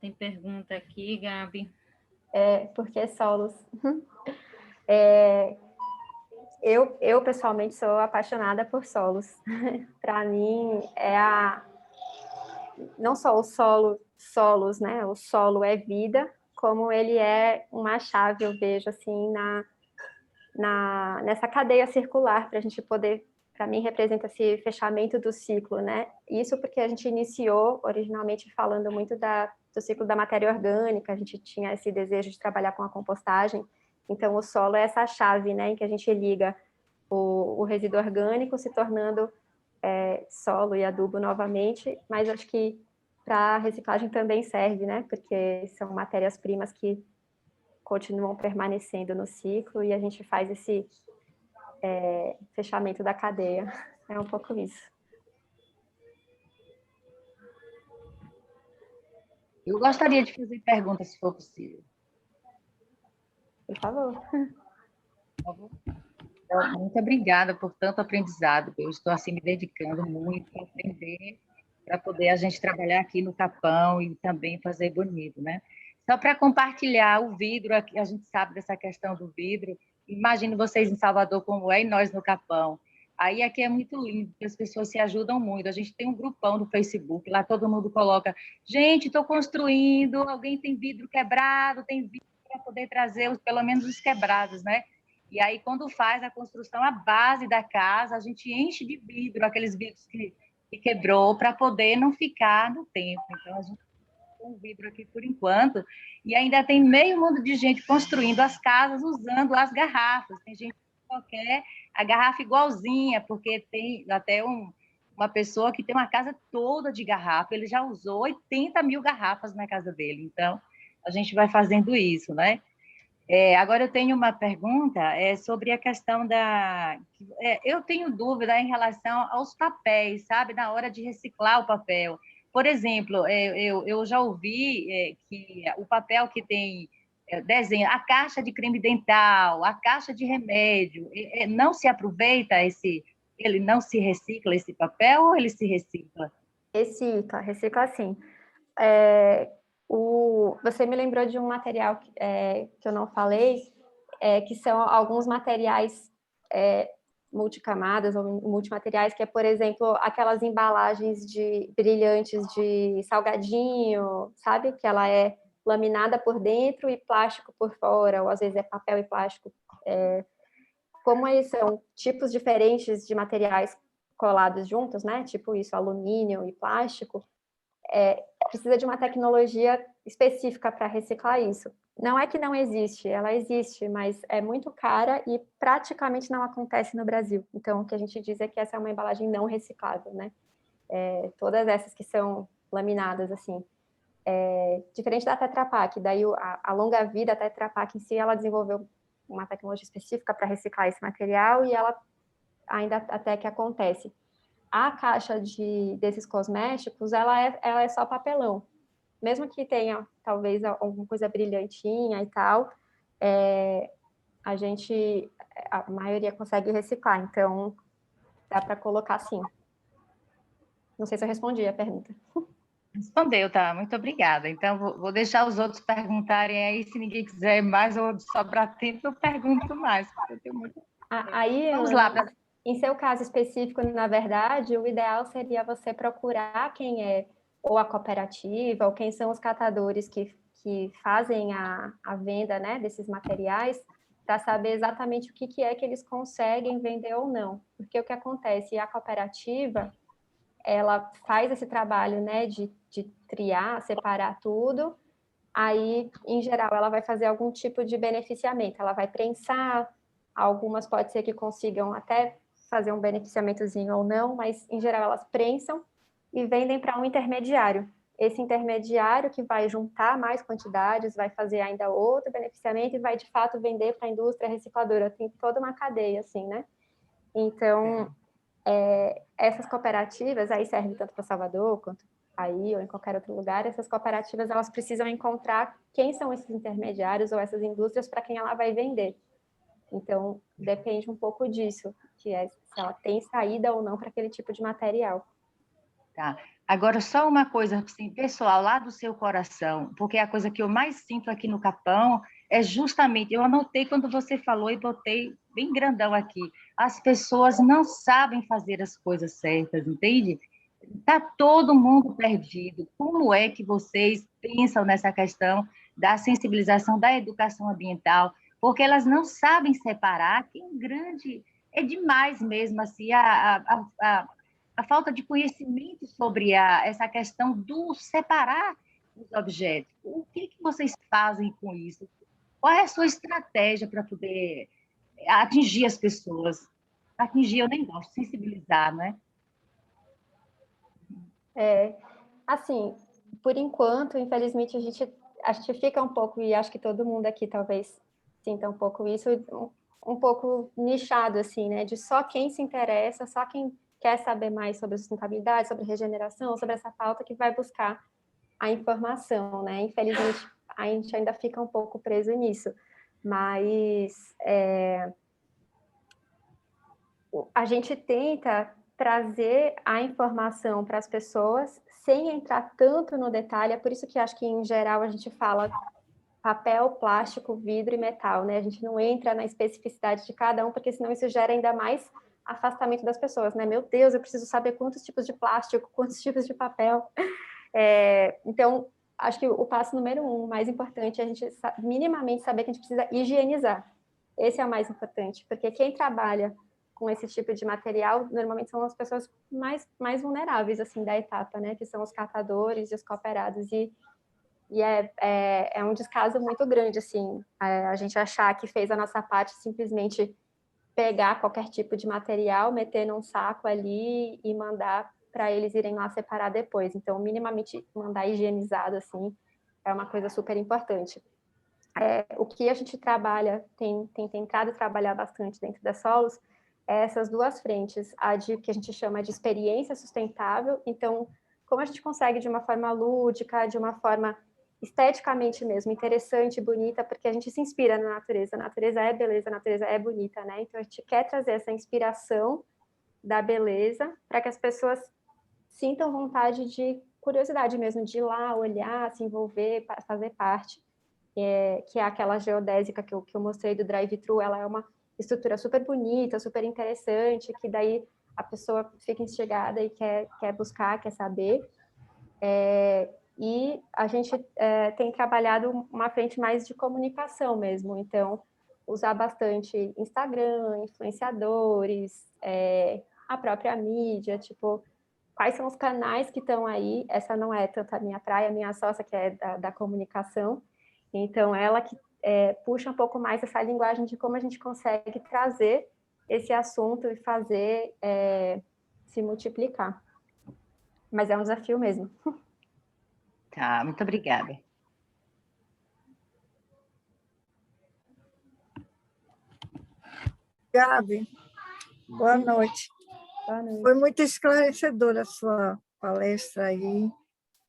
Tem pergunta aqui, Gabi. Por que solos? Eu pessoalmente sou apaixonada por solos. Para mim não só o solos, né? O solo é vida, como ele é uma chave, eu vejo assim nessa cadeia circular para a gente poder, para mim representa esse fechamento do ciclo, né? Isso porque a gente iniciou originalmente falando muito do ciclo da matéria orgânica, a gente tinha esse desejo de trabalhar com a compostagem. Então o solo é essa chave, né, em que a gente liga o resíduo orgânico se tornando solo e adubo novamente, mas acho que para reciclagem também serve, né? Porque são matérias-primas que continuam permanecendo no ciclo e a gente faz esse fechamento da cadeia. É um pouco isso. Eu gostaria de fazer perguntas, se for possível. Por favor. Por favor. Então, muito obrigada por tanto aprendizado. Eu estou assim me dedicando muito para aprender, para poder a gente trabalhar aqui no Capão e também fazer bonito, né? Só para compartilhar o vidro, aqui, a gente sabe dessa questão do vidro. Imagino vocês em Salvador como é e nós no Capão. Aí aqui é muito lindo, porque as pessoas se ajudam muito. A gente tem um grupão no Facebook, lá todo mundo coloca: gente, estou construindo, alguém tem vidro quebrado, tem vidro para poder trazer pelo menos os quebrados, né? E aí, quando faz a construção, a base da casa, a gente enche de vidro, aqueles vidros que quebrou, para poder não ficar no tempo. Então, a gente tem um vidro aqui por enquanto, e ainda tem meio mundo de gente construindo as casas usando as garrafas. Tem gente que só quer a garrafa igualzinha, porque tem até uma pessoa que tem uma casa toda de garrafa, ele já usou 80 mil garrafas na casa dele. Então, a gente vai fazendo isso, né? Agora eu tenho uma pergunta sobre a questão eu tenho dúvida em relação aos papéis, sabe? Na hora de reciclar o papel. Por exemplo, eu já ouvi que o papel que tem desenho, a caixa de creme dental, a caixa de remédio, não se aproveita ele não se recicla esse papel ou ele se recicla? Recicla sim. Você me lembrou de um material que eu não falei, que são alguns materiais multicamadas ou multimateriais, que é, por exemplo, aquelas embalagens brilhantes de salgadinho, sabe? Que ela é laminada por dentro e plástico por fora, ou às vezes é papel e plástico. Como eles são tipos diferentes de materiais colados juntos, né? Tipo isso, alumínio e plástico, precisa de uma tecnologia específica para reciclar isso. Não é que não existe, ela existe, mas é muito cara e praticamente não acontece no Brasil. Então, o que a gente diz é que essa é uma embalagem não reciclável, né? Todas essas que são laminadas, assim. Diferente da Tetra Pak, daí a longa vida, a Tetra Pak em si, ela desenvolveu uma tecnologia específica para reciclar esse material e ela ainda até que acontece. A caixa desses cosméticos, ela é só papelão. Mesmo que tenha, talvez, alguma coisa brilhantinha e tal, a maioria consegue reciclar. Então, dá para colocar sim. Não sei se eu respondi a pergunta. Respondeu, tá? Muito obrigada. Então, vou deixar os outros perguntarem aí, se ninguém quiser mais ou sobrar tempo, eu pergunto mais, porque eu tenho muito... Aí, Vamos Ana, lá. em seu caso específico, na verdade, o ideal seria você procurar quem é ou a cooperativa, ou quem são os catadores que fazem a venda, né, desses materiais, para saber exatamente o que é que eles conseguem vender ou não. Porque o que acontece? A cooperativa, ela faz esse trabalho, né, de triar, separar tudo, aí, em geral, ela vai fazer algum tipo de beneficiamento, ela vai prensar, algumas pode ser que consigam até fazer um beneficiamentozinho ou não, mas, em geral, elas prensam e vendem para um intermediário. Esse intermediário que vai juntar mais quantidades, vai fazer ainda outro beneficiamento e vai, de fato, vender para a indústria recicladora. Tem toda uma cadeia, assim, né? Então, essas cooperativas, aí serve tanto para Salvador quanto aí ou em qualquer outro lugar, essas cooperativas elas precisam encontrar quem são esses intermediários ou essas indústrias para quem ela vai vender. Então, depende um pouco disso, que é se ela tem saída ou não para aquele tipo de material. Tá. Agora, só uma coisa assim, pessoal, lá do seu coração, porque a coisa que eu mais sinto aqui no Capão é justamente, eu anotei quando você falou e botei bem grandão aqui, as pessoas não sabem fazer as coisas certas, entende? Está todo mundo perdido. Como é que vocês pensam nessa questão da sensibilização, da educação ambiental? Porque elas não sabem separar, que é grande, é demais mesmo, assim, a falta de conhecimento sobre essa questão do separar os objetos. O que vocês fazem com isso? Qual é a sua estratégia para poder atingir as pessoas? Atingir, eu nem gosto, sensibilizar, né? Assim, por enquanto, infelizmente, a gente fica um pouco, e acho que todo mundo aqui talvez sinta um pouco isso, um pouco nichado, assim, né? De só quem se interessa, só quem quer saber mais sobre sustentabilidade, sobre regeneração, sobre essa pauta que vai buscar a informação, né? Infelizmente, a gente ainda fica um pouco preso nisso. Mas a gente tenta trazer a informação para as pessoas sem entrar tanto no detalhe, é por isso que acho que, em geral, a gente fala papel, plástico, vidro e metal, né? A gente não entra na especificidade de cada um, porque senão isso gera ainda mais afastamento das pessoas, né? Meu Deus, eu preciso saber quantos tipos de plástico, quantos tipos de papel. Então, acho que o passo número 1, mais importante, é a gente minimamente saber que a gente precisa higienizar. Esse é o mais importante, porque quem trabalha com esse tipo de material, normalmente são as pessoas mais vulneráveis, assim, da etapa, né? Que são os catadores e os cooperados. E é um descaso muito grande, assim, a gente achar que fez a nossa parte simplesmente pegar qualquer tipo de material, meter num saco ali e mandar para eles irem lá separar depois. Então, minimamente mandar higienizado, assim, é uma coisa super importante. O que a gente trabalha, tem tentado trabalhar bastante dentro da Solos, é essas duas frentes, a de que a gente chama de experiência sustentável. Então, como a gente consegue de uma forma lúdica, de uma forma esteticamente mesmo, interessante, bonita, porque a gente se inspira na natureza. A natureza é beleza, a natureza é bonita, né? Então, a gente quer trazer essa inspiração da beleza, para que as pessoas sintam vontade de curiosidade mesmo, de ir lá, olhar, se envolver, fazer parte, que é aquela geodésica que eu mostrei do drive-thru, ela é uma estrutura super bonita, super interessante, que daí a pessoa fica instigada e quer buscar, quer saber. E a gente tem trabalhado uma frente mais de comunicação mesmo, então usar bastante Instagram, influenciadores, a própria mídia, tipo, quais são os canais que estão aí. Essa não é tanto a minha praia, a minha sócia que é da comunicação, então ela que puxa um pouco mais essa linguagem de como a gente consegue trazer esse assunto e fazer se multiplicar. Mas é um desafio mesmo. Tá, muito obrigada. Gabi, boa noite. Boa noite. Foi muito esclarecedora a sua palestra aí.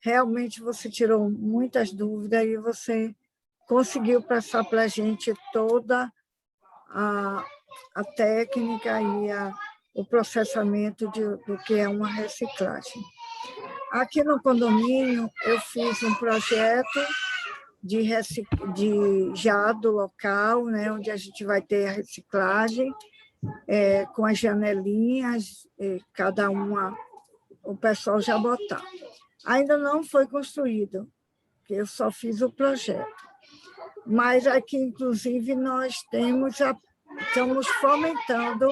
Realmente você tirou muitas dúvidas e você conseguiu passar para a gente toda a técnica e o processamento do que é uma reciclagem. Aqui no condomínio, eu fiz um projeto já do local, né, onde a gente vai ter a reciclagem, com as janelinhas, cada uma, o pessoal já botar. Ainda não foi construído, porque eu só fiz o projeto. Mas aqui, inclusive, nós estamos fomentando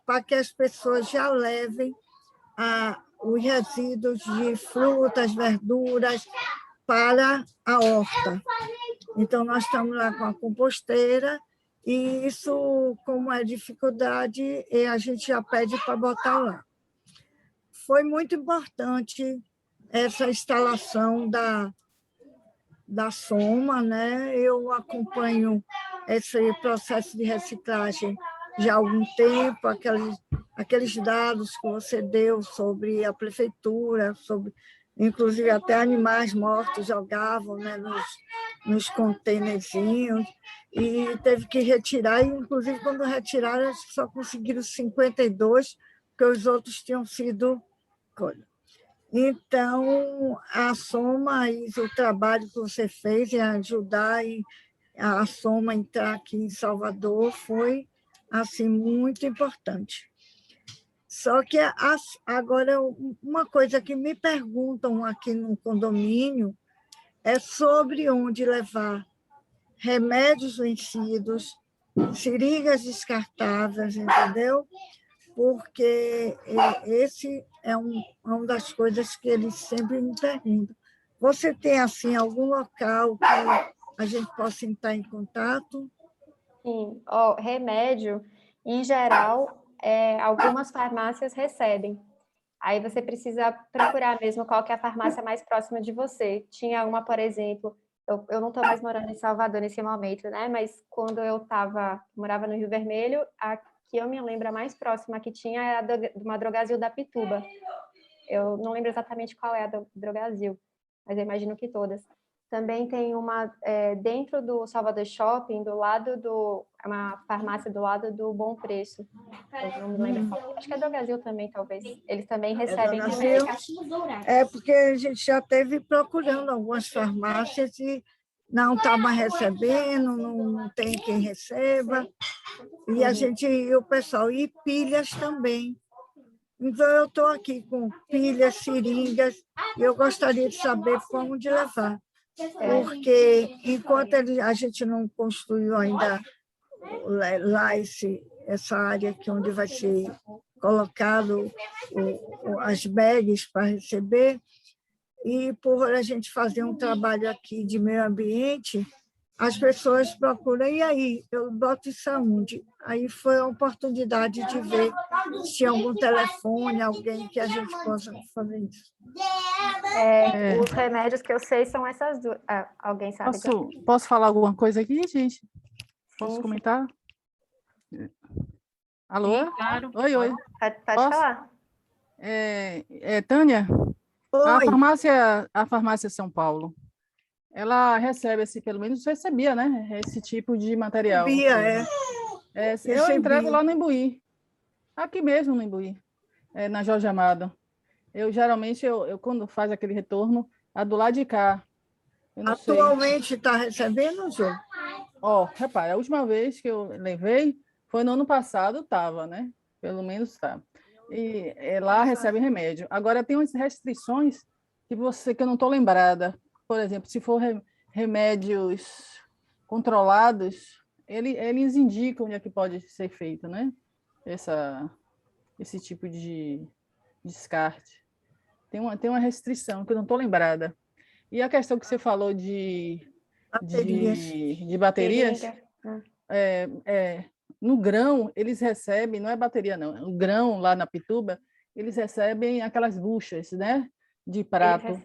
para que as pessoas já levem os resíduos de frutas, verduras para a horta. Então, nós estamos lá com a composteira e isso, como é dificuldade, a gente já pede para botar lá. Foi muito importante essa instalação da Soma, né? Eu acompanho esse processo de reciclagem já há algum tempo, aqueles dados que você deu sobre a prefeitura, sobre, inclusive até animais mortos jogavam, né, nos contêinerzinhos, e teve que retirar, e inclusive quando retiraram, só conseguiram 52, porque os outros tinham sido... Então, a Soma e o trabalho que você fez em ajudar a Soma a entrar aqui em Salvador foi assim, muito importante. Só que agora, uma coisa que me perguntam aqui no condomínio é sobre onde levar remédios vencidos, seringas descartáveis, entendeu? Porque esse é uma das coisas que eles sempre me perguntam. Você tem, assim, algum local que a gente possa entrar em contato? Sim, remédio, em geral, algumas farmácias recebem. Aí você precisa procurar mesmo qual que é a farmácia mais próxima de você. Tinha uma, por exemplo, eu não estou mais morando em Salvador nesse momento, né? Mas quando eu morava no Rio Vermelho, que eu me lembro a mais próxima que tinha era uma Drogazil da Pituba. Eu não lembro exatamente qual é a Drogazil, mas eu imagino que todas. Também tem uma dentro do Salvador Shopping, uma farmácia do lado do Bom Preço. Eu não me lembro qual. Acho que é Drogazil também, talvez. Eles também recebem. Porque a gente já esteve procurando algumas farmácias e não está mais recebendo, não tem quem receba. E o pessoal, e pilhas também. Então, eu estou aqui com pilhas, seringas, e eu gostaria de saber como de levar. Porque, enquanto a gente não construiu ainda lá essa área aqui onde vai ser colocado as bags para receber, e por a gente fazer um trabalho aqui de meio ambiente, as pessoas procuram, e aí, eu boto isso aonde? Aí foi a oportunidade de ver se tinha algum telefone, alguém que a gente possa fazer isso. Os remédios que eu sei são essas duas. Alguém sabe? Posso falar alguma coisa aqui, gente? Posso comentar? Alô? Sim, claro. Oi. Pode falar. Tânia, Oi. a farmácia São Paulo, ela recebe, pelo menos recebia, né? Esse tipo de material. Recebia, eu entrego lá no Imbuí. Aqui mesmo no Imbuí. na Jorge Amado. Geralmente, quando faz aquele retorno, a do lado de cá. Eu não sei. Atualmente está recebendo, Jô? Repara, a última vez que eu levei foi no ano passado, estava, né? Pelo menos está. E lá recebe remédio. Agora, tem umas restrições que eu não estou lembrada. Por exemplo, se for remédios controlados, eles indicam onde é que pode ser feito, né? Esse tipo de descarte. Tem uma restrição que eu não estou lembrada. E a questão que você falou de baterias, no grão, eles recebem, não é bateria, não, o grão lá na Pituba, eles recebem aquelas buchas, né? De prato.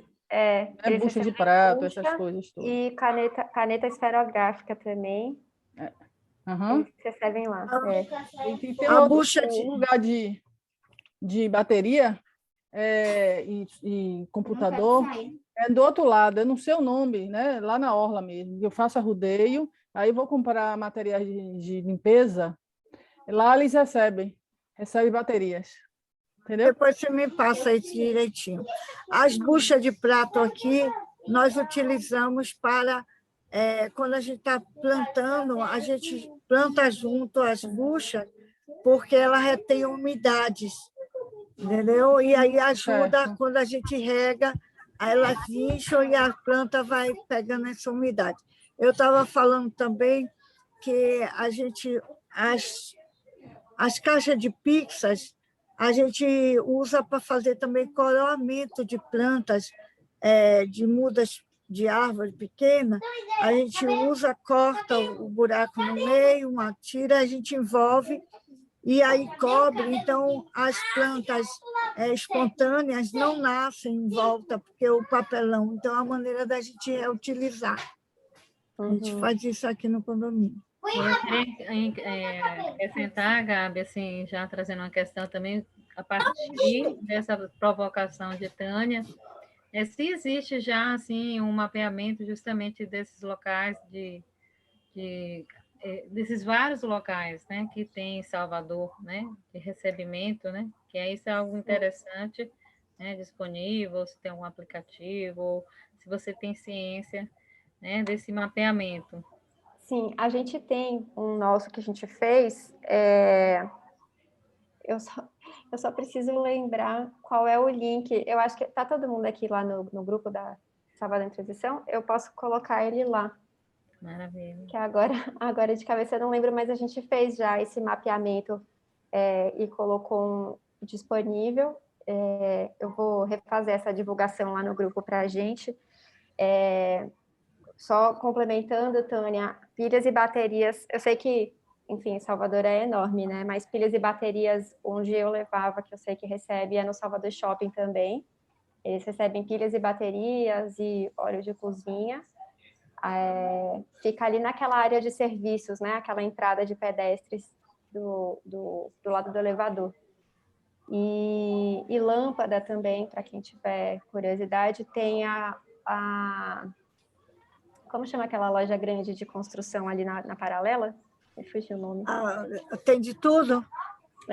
Eles bucha de recebem prato, bucha essas coisas todas. e caneta esferográfica também. Uhum. Eles recebem lá. E tem A bucha um lugar de bateria e computador do outro lado, eu não sei o nome, né? Lá na orla mesmo. Eu faço arrudeio, aí vou comprar materiais de limpeza, lá eles recebem baterias. Entendeu? Depois você me passa isso direitinho. As buchas de prato aqui, nós utilizamos para, quando a gente está plantando, a gente planta junto as buchas, porque ela retém umidades, entendeu? E aí ajuda, quando a gente rega, elas incham e a planta vai pegando essa umidade. Eu estava falando também que as caixas de pizzas, a gente usa para fazer também coroamento de plantas, de mudas de árvore pequena. A gente usa, corta o buraco no meio, tira, a gente envolve e aí cobre. Então, as plantas espontâneas não nascem em volta, porque o papelão. Então, é a maneira da gente reutilizar. A gente faz isso aqui no condomínio. Eu queria acrescentar, Gabi, assim, já trazendo uma questão também, a partir dessa provocação de Tânia, se existe já, assim, um mapeamento justamente desses locais, desses vários locais, né, que tem em Salvador, né, de recebimento, né, que isso é algo interessante, né, disponível, se tem um aplicativo, se você tem ciência, né, desse mapeamento. Sim, a gente tem um nosso que a gente fez, eu só preciso lembrar qual é o link. Eu acho que está todo mundo aqui lá no grupo da Salvador em Transição, eu posso colocar ele lá. Maravilha. Que agora de cabeça eu não lembro, mas a gente fez já esse mapeamento e colocou disponível. Eu vou refazer essa divulgação lá no grupo para a gente. Só complementando, Tânia, pilhas e baterias, eu sei que, enfim, Salvador é enorme, né? Mas pilhas e baterias, onde eu levava, que eu sei que recebe, é no Salvador Shopping também. Eles recebem pilhas e baterias e óleo de cozinha. Fica ali naquela área de serviços, né? Aquela entrada de pedestres do lado do elevador. E lâmpada também, para quem tiver curiosidade, tem como chama aquela loja grande de construção ali na Paralela? Me fugiu o nome. Atende tudo?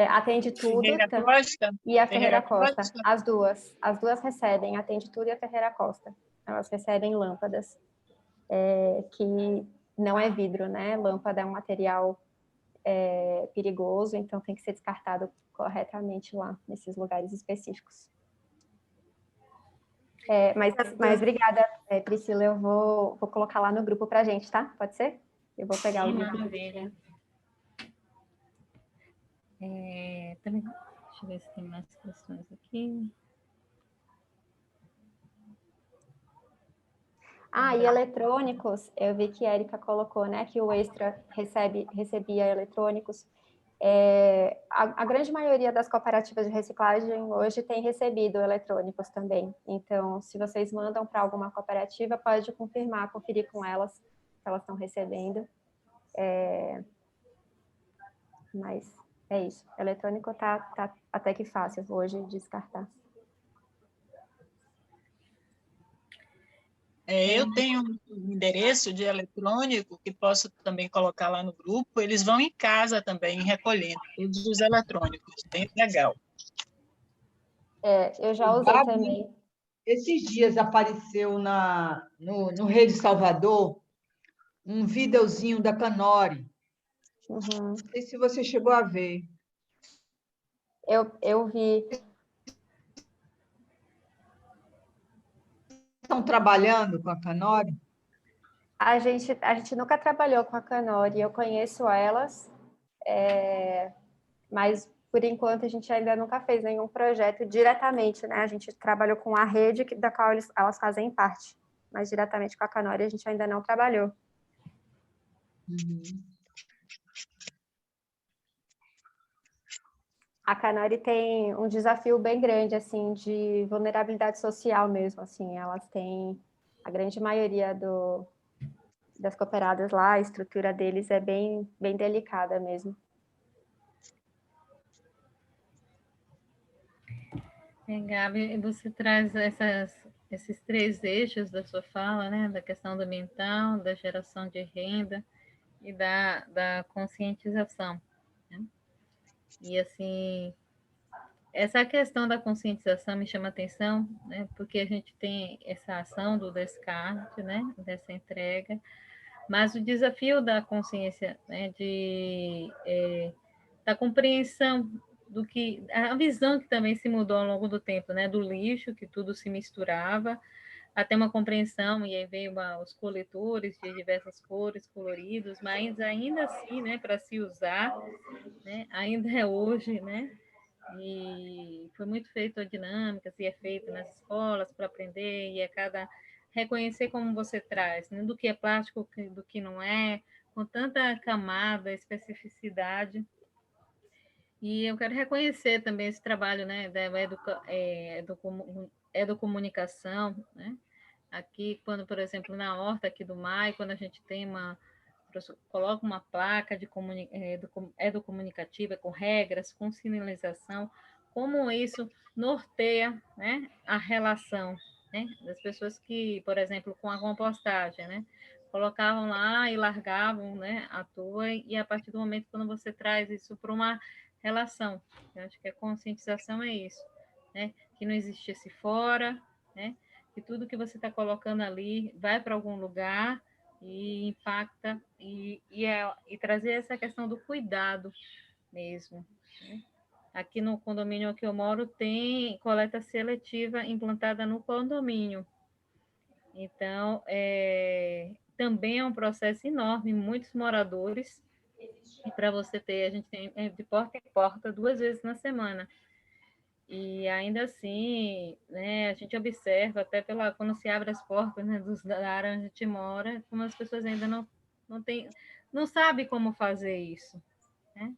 Atende tudo. Ferreira Costa? E a Ferreira Costa. As duas recebem, Atende Tudo e a Ferreira Costa. Elas recebem lâmpadas, que não é vidro, né? Lâmpada é um material perigoso, então tem que ser descartado corretamente lá, nesses lugares específicos. Mas obrigada, Priscila, eu vou colocar lá no grupo para a gente, tá? Pode ser? Eu vou pegar o link. Maravilha. Também, deixa eu ver se tem mais questões aqui. E eletrônicos, eu vi que a Érica colocou, né, que o Extra recebia eletrônicos. A grande maioria das cooperativas de reciclagem hoje tem recebido eletrônicos também. Então, se vocês mandam para alguma cooperativa, pode conferir com elas se elas estão recebendo. Mas é isso. Eletrônico tá até que fácil hoje de descartar. Eu tenho um endereço de eletrônico que posso também colocar lá no grupo. Eles vão em casa também recolhendo todos os eletrônicos. Bem legal. Eu já O usei Gabi, também. esses dias apareceu no Rede Salvador um videozinho da Canori. Uhum. Não sei se você chegou a ver. Eu vi. Estão trabalhando com a Canori? A gente nunca trabalhou com a Canori, eu conheço elas, mas por enquanto a gente ainda nunca fez nenhum projeto diretamente, né? A gente trabalhou com a rede da qual elas fazem parte, mas diretamente com a Canori a gente ainda não trabalhou. Uhum. A Canori tem um desafio bem grande, assim, de vulnerabilidade social mesmo, assim, elas têm, a grande maioria das cooperadas lá, a estrutura deles é bem, bem delicada mesmo. Gabi, você traz esses 3 eixos da sua fala, né? Da questão do mental, da geração de renda e da conscientização, né? E, assim, essa questão da conscientização me chama atenção, né? Porque a gente tem essa ação do descarte, né? Dessa entrega, mas o desafio da consciência, né? Da compreensão do que a visão que também se mudou ao longo do tempo, né? Do lixo, que tudo se misturava, até uma compreensão, e aí veio os coletores de diversas cores, coloridos, mas ainda assim, né? Para se usar, né? Ainda é hoje, né? E foi muito feito a dinâmica, e é feito nas escolas para aprender, e é cada reconhecer como você traz, né? Do que é plástico, do que não é, com tanta camada, especificidade. E eu quero reconhecer também esse trabalho, né, da educomunicação, né? Aqui, quando, por exemplo, na horta aqui do MAI, quando a gente tem coloca uma placa de educomunicativa com regras, com sinalização, como isso norteia, né, a relação, né, das pessoas que, por exemplo, com a compostagem, né, colocavam lá e largavam, né, à toa, e a partir do momento quando você traz isso para uma relação, eu acho que a conscientização é isso, né, que não existisse fora, né, que tudo que você está colocando ali vai para algum lugar e impacta, e trazer essa questão do cuidado mesmo, né? Aqui no condomínio que eu moro tem coleta seletiva implantada no condomínio. Então, também é um processo enorme, muitos moradores, e para você ter, a gente tem de porta em porta 2 vezes na semana. E ainda assim, né, a gente observa até quando se abre as portas, né, da área onde a gente mora, como as pessoas ainda não sabem como fazer isso, né?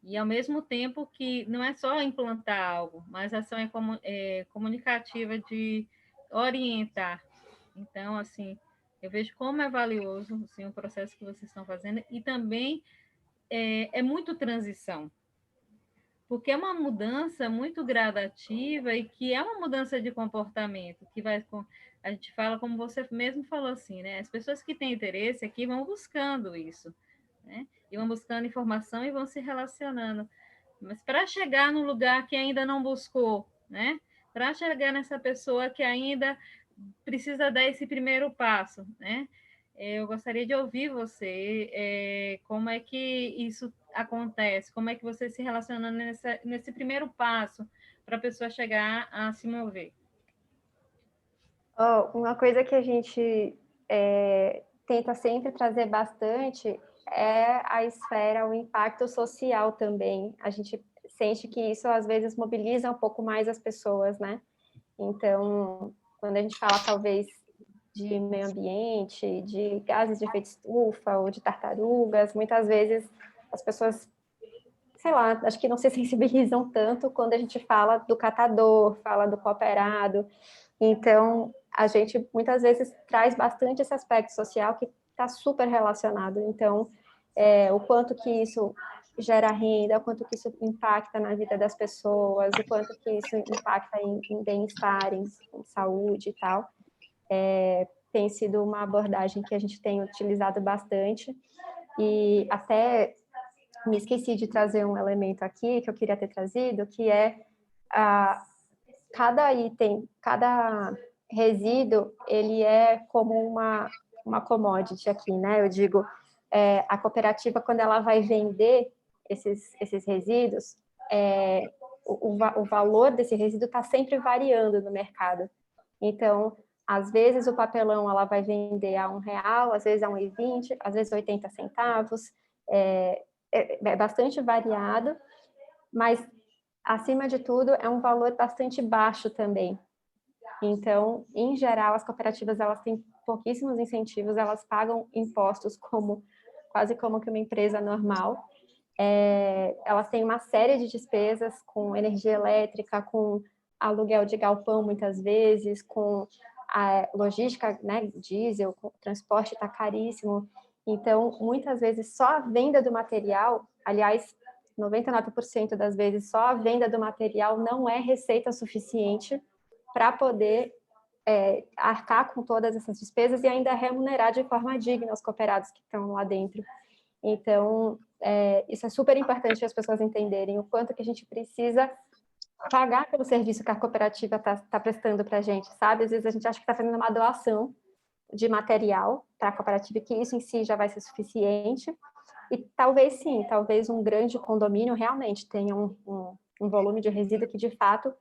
E ao mesmo tempo que não é só implantar algo, mas a ação é comunicativa de orientar. Então, assim, eu vejo como é valioso, assim, o processo que vocês estão fazendo, e também é muito transição, porque é uma mudança muito gradativa e que é uma mudança de comportamento, que vai com, a gente fala, como você mesmo falou assim, né? As pessoas que têm interesse aqui vão buscando isso, né? E vão buscando informação e vão se relacionando. Mas para chegar no lugar que ainda não buscou, né? Para chegar nessa pessoa que ainda precisa dar esse primeiro passo, né? Eu gostaria de ouvir você, como é que isso acontece, como é que você se relaciona nesse primeiro passo para a pessoa chegar a se mover. Uma coisa que a gente tenta sempre trazer bastante é a esfera, o impacto social também. A gente sente que isso às vezes mobiliza um pouco mais as pessoas, né? Então, quando a gente fala talvez de meio ambiente, de gases de efeito estufa ou de tartarugas, muitas vezes as pessoas, sei lá, acho que não se sensibilizam tanto quando a gente fala do catador, fala do cooperado. Então, a gente muitas vezes traz bastante esse aspecto social que está super relacionado. Então, o quanto que isso gera renda, o quanto que isso impacta na vida das pessoas, o quanto que isso impacta em bem-estar, em saúde e tal. Tem sido uma abordagem que a gente tem utilizado bastante. E até me esqueci de trazer um elemento aqui que eu queria ter trazido, que é cada item, cada resíduo, ele é como uma commodity aqui, né? Eu digo, a cooperativa, quando ela vai vender esses resíduos, o valor desse resíduo está sempre variando no mercado. Então, às vezes o papelão ela vai vender a R$1, às vezes a R$1,20, às vezes 80 centavos, é bastante variado, mas, acima de tudo, é um valor bastante baixo também. Então, em geral, as cooperativas elas têm pouquíssimos incentivos, elas pagam impostos quase como que uma empresa normal. Elas têm uma série de despesas com energia elétrica, com aluguel de galpão, muitas vezes, com a logística, né, diesel, o transporte está caríssimo. Então, muitas vezes, só a venda do material, aliás, 99% das vezes, só a venda do material não é receita suficiente para poder arcar com todas essas despesas e ainda remunerar de forma digna os cooperados que estão lá dentro. Então, isso é super importante as pessoas entenderem o quanto que a gente precisa pagar pelo serviço que a cooperativa está prestando para a gente, sabe? Às vezes a gente acha que está fazendo uma doação de material para a cooperativa, que isso em si já vai ser suficiente. E talvez sim, talvez um grande condomínio realmente tenha um volume de resíduo que, de fato,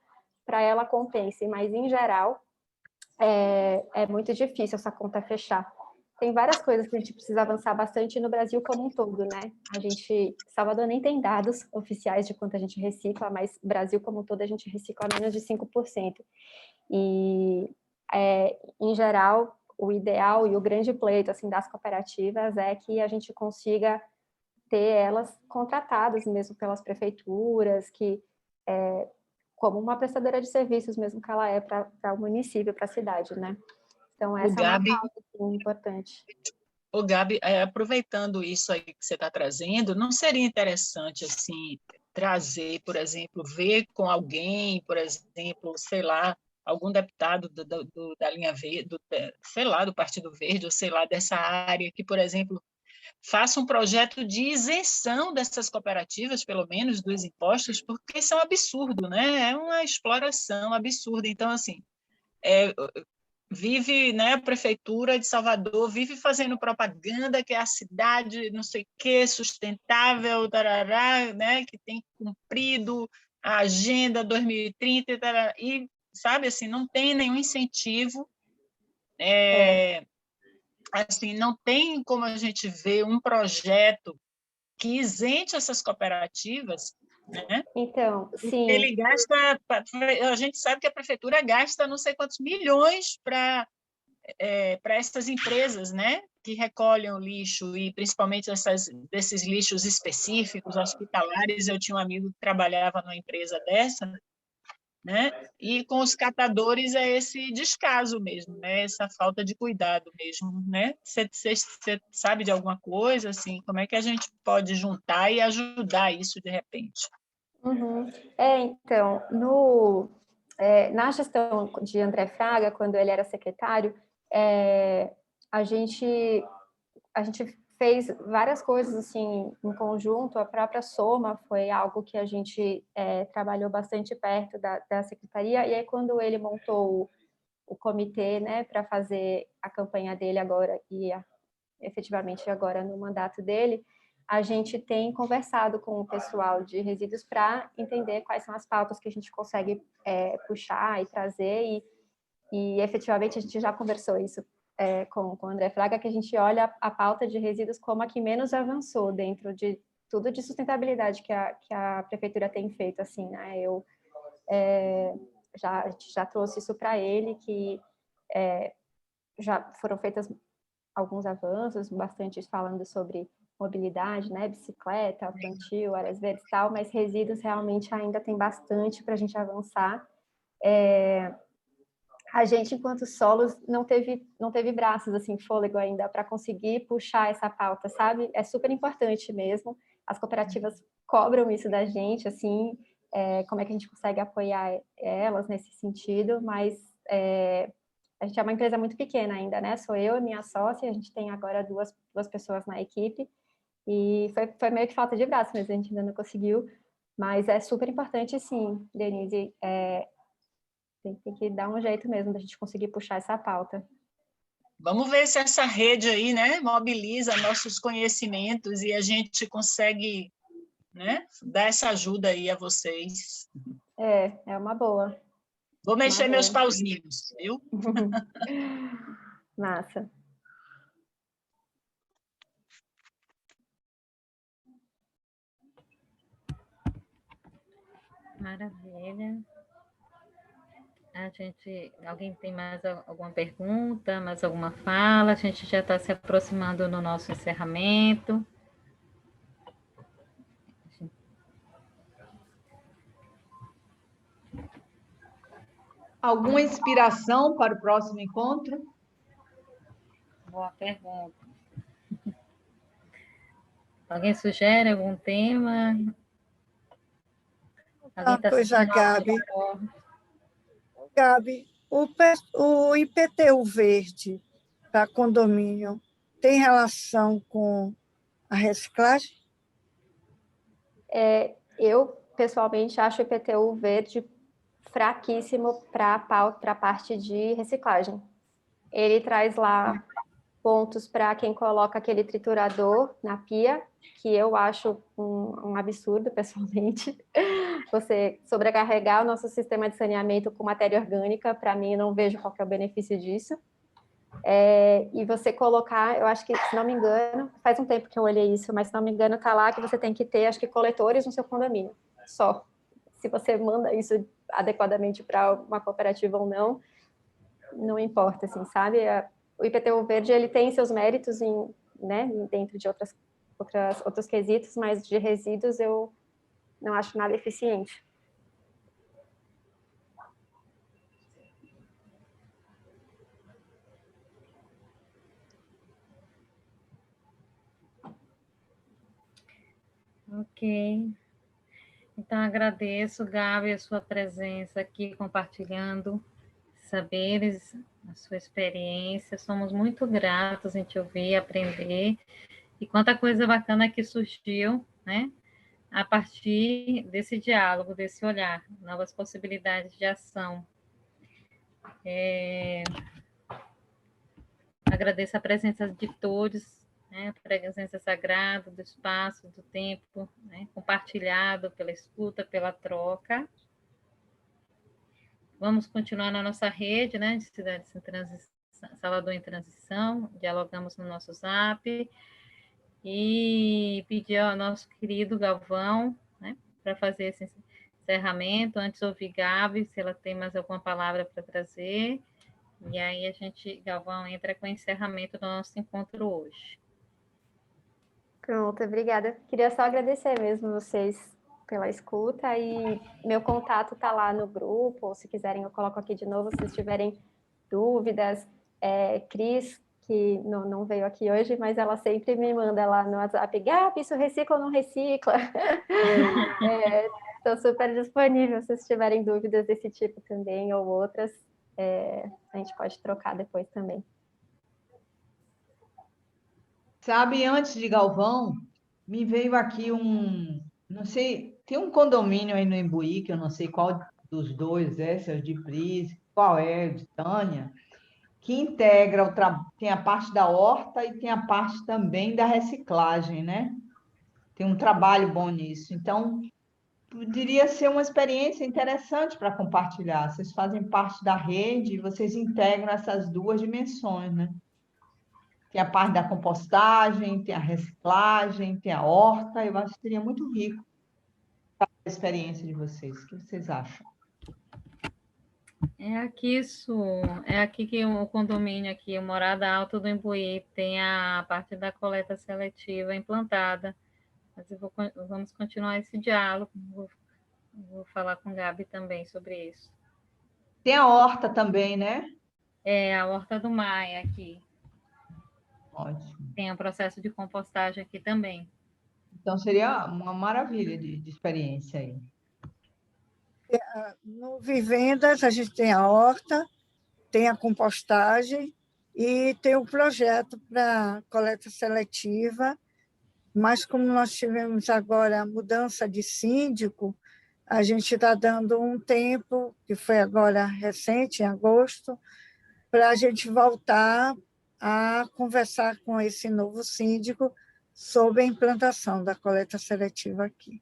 para ela compense, mas, em geral, é muito difícil essa conta fechar. Tem várias coisas que a gente precisa avançar bastante no Brasil como um todo, né? Salvador nem tem dados oficiais de quanto a gente recicla, mas Brasil como um todo a gente recicla menos de 5%. E, em geral, o ideal e o grande pleito assim, das cooperativas é que a gente consiga ter elas contratadas mesmo pelas prefeituras, como uma prestadora de serviços mesmo que ela é para o município, para a cidade, né? Então, essa é uma pauta assim, importante. Ô, Gabi, aproveitando isso aí que você está trazendo, não seria interessante, assim, trazer, por exemplo, ver com alguém, por exemplo, sei lá, algum deputado da linha verde, sei lá, do Partido Verde, ou sei lá, dessa área, que, por exemplo, faça um projeto de isenção dessas cooperativas, pelo menos, dos impostos, porque isso é um absurdo, né? É uma exploração absurda. Então, assim, vive, né, a prefeitura de Salvador vive fazendo propaganda que é a cidade, não sei o quê, sustentável, tarará, né, que tem cumprido a agenda 2030, tarará, e, sabe, assim, não tem nenhum incentivo, assim, não tem como a gente ver um projeto que isente essas cooperativas, né? Então, sim. Ele gasta, a gente sabe que a prefeitura gasta não sei quantos milhões para essas empresas, né, que recolhem o lixo, e principalmente desses lixos específicos, hospitalares. Eu tinha um amigo que trabalhava numa empresa dessa, né, e com os catadores é esse descaso mesmo, né, essa falta de cuidado mesmo, né? Você sabe de alguma coisa, assim, como é que a gente pode juntar e ajudar isso de repente? Uhum. Então, na gestão de André Fraga, quando ele era secretário, a gente fez várias coisas assim em conjunto. A própria Soma foi algo que a gente trabalhou bastante perto da secretaria, e aí quando ele montou o comitê, né, para fazer a campanha dele agora e efetivamente agora no mandato dele, a gente tem conversado com o pessoal de resíduos para entender quais são as pautas que a gente consegue puxar e trazer, e efetivamente a gente já conversou isso com o André Fraga, que a gente olha a pauta de resíduos como a que menos avançou dentro de tudo de sustentabilidade que a prefeitura tem feito, assim, né? A gente já trouxe isso para ele, que já foram feitas alguns avanços, bastante falando sobre mobilidade, né, bicicleta, plantio, áreas verdes e tal, mas resíduos realmente ainda tem bastante para a gente avançar. A gente, enquanto solos, não teve braços, assim, fôlego ainda para conseguir puxar essa pauta, sabe? É super importante mesmo. As cooperativas cobram isso da gente, assim, como é que a gente consegue apoiar elas nesse sentido, mas a gente é uma empresa muito pequena ainda, né? Sou eu e minha sócia, a gente tem agora duas pessoas na equipe, e foi meio que falta de braço, mas a gente ainda não conseguiu. Mas é super importante, sim, Denise, Tem que dar um jeito mesmo da gente conseguir puxar essa pauta. Vamos ver se essa rede aí, né, mobiliza nossos conhecimentos e a gente consegue, né, dar essa ajuda aí a vocês. É uma boa. Vou mexer Uma meus boa. pauzinhos, viu? Massa. Maravilha. Alguém tem mais alguma pergunta, mais alguma fala? A gente já está se aproximando no nosso encerramento. Alguma inspiração para o próximo encontro? Boa pergunta. Alguém sugere algum tema? Alguém está Coisa, sentindo algo Gabi. forte? Gabi, o IPTU verde para condomínio tem relação com a reciclagem? Eu, pessoalmente, acho o IPTU verde fraquíssimo para a parte de reciclagem. Ele traz lá pontos para quem coloca aquele triturador na pia, que eu acho um absurdo, pessoalmente. Você sobrecarregar o nosso sistema de saneamento com matéria orgânica, para mim, não vejo qual que é o benefício disso. E você colocar, eu acho que, se não me engano, faz um tempo que eu olhei isso, mas se não me engano, está lá que você tem que ter, acho que, coletores no seu condomínio, só. Se você manda isso adequadamente para uma cooperativa ou não, não importa, assim, sabe? O IPTU verde, ele tem seus méritos né, dentro de outros quesitos, mas de resíduos eu não acho nada eficiente. Ok. Então, agradeço, Gabi, a sua presença aqui, compartilhando saberes, a sua experiência. Somos muito gratos em te ouvir, aprender. E quanta coisa bacana que surgiu, né? A partir desse diálogo, desse olhar, novas possibilidades de ação. Agradeço a presença de todos, né? A presença sagrada do espaço, do tempo, né? Compartilhado pela escuta, pela troca. Vamos continuar na nossa rede, né? De cidades em transição, Salvador em transição, dialogamos no nosso Zap. E pedir ao nosso querido Galvão, né, para fazer esse encerramento. Antes ouvir Gabi, se ela tem mais alguma palavra para trazer. E aí Galvão, entra com o encerramento do nosso encontro hoje. Pronto, obrigada. Queria só agradecer mesmo vocês pela escuta e meu contato está lá no grupo, ou se quiserem eu coloco aqui de novo, se tiverem dúvidas. Cris, que não veio aqui hoje, mas ela sempre me manda lá no WhatsApp, Gabi, isso recicla ou não recicla? Estou super disponível, se vocês tiverem dúvidas desse tipo também, ou outras, a gente pode trocar depois também. Sabe, antes de Galvão, me veio aqui não sei, tem um condomínio aí no Imbuí, que eu não sei qual dos dois é, se é o de Pris, qual é, de Tânia, que integra, tem a parte da horta e tem a parte também da reciclagem, né? Tem um trabalho bom nisso. Então, poderia ser uma experiência interessante para compartilhar. Vocês fazem parte da rede e vocês integram essas duas dimensões, né? Tem a parte da compostagem, tem a reciclagem, tem a horta. Eu acho que seria muito rico a experiência de vocês. O que vocês acham? É aqui que o condomínio aqui, o Morada Alta do Imbuí, tem a parte da coleta seletiva implantada. Mas vamos continuar esse diálogo. Vou falar com a Gabi também sobre isso. Tem a horta também, né? A Horta do Maia aqui. Ótimo. Tem o processo de compostagem aqui também. Então, seria uma maravilha de experiência aí. No Vivendas, a gente tem a horta, tem a compostagem e tem o projeto para coleta seletiva, mas como nós tivemos agora a mudança de síndico, a gente está dando um tempo, que foi agora recente, em agosto, para a gente voltar a conversar com esse novo síndico sobre a implantação da coleta seletiva aqui.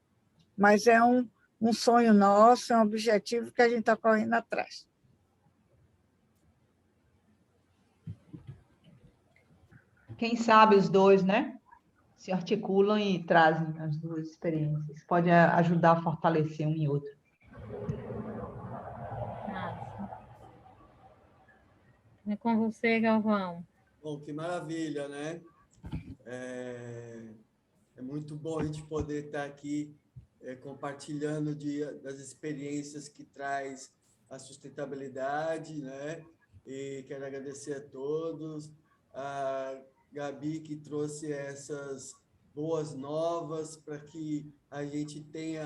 Mas é um sonho nosso, é um objetivo que a gente está correndo atrás. Quem sabe os dois, né? Se articulam e trazem as duas experiências. Pode ajudar a fortalecer um e outro. Massa. É com você, Galvão. Bom, que maravilha, né? É muito bom a gente poder estar aqui compartilhando das experiências que traz a sustentabilidade, né? E quero agradecer a todos, a Gabi, que trouxe essas boas novas para que a gente tenha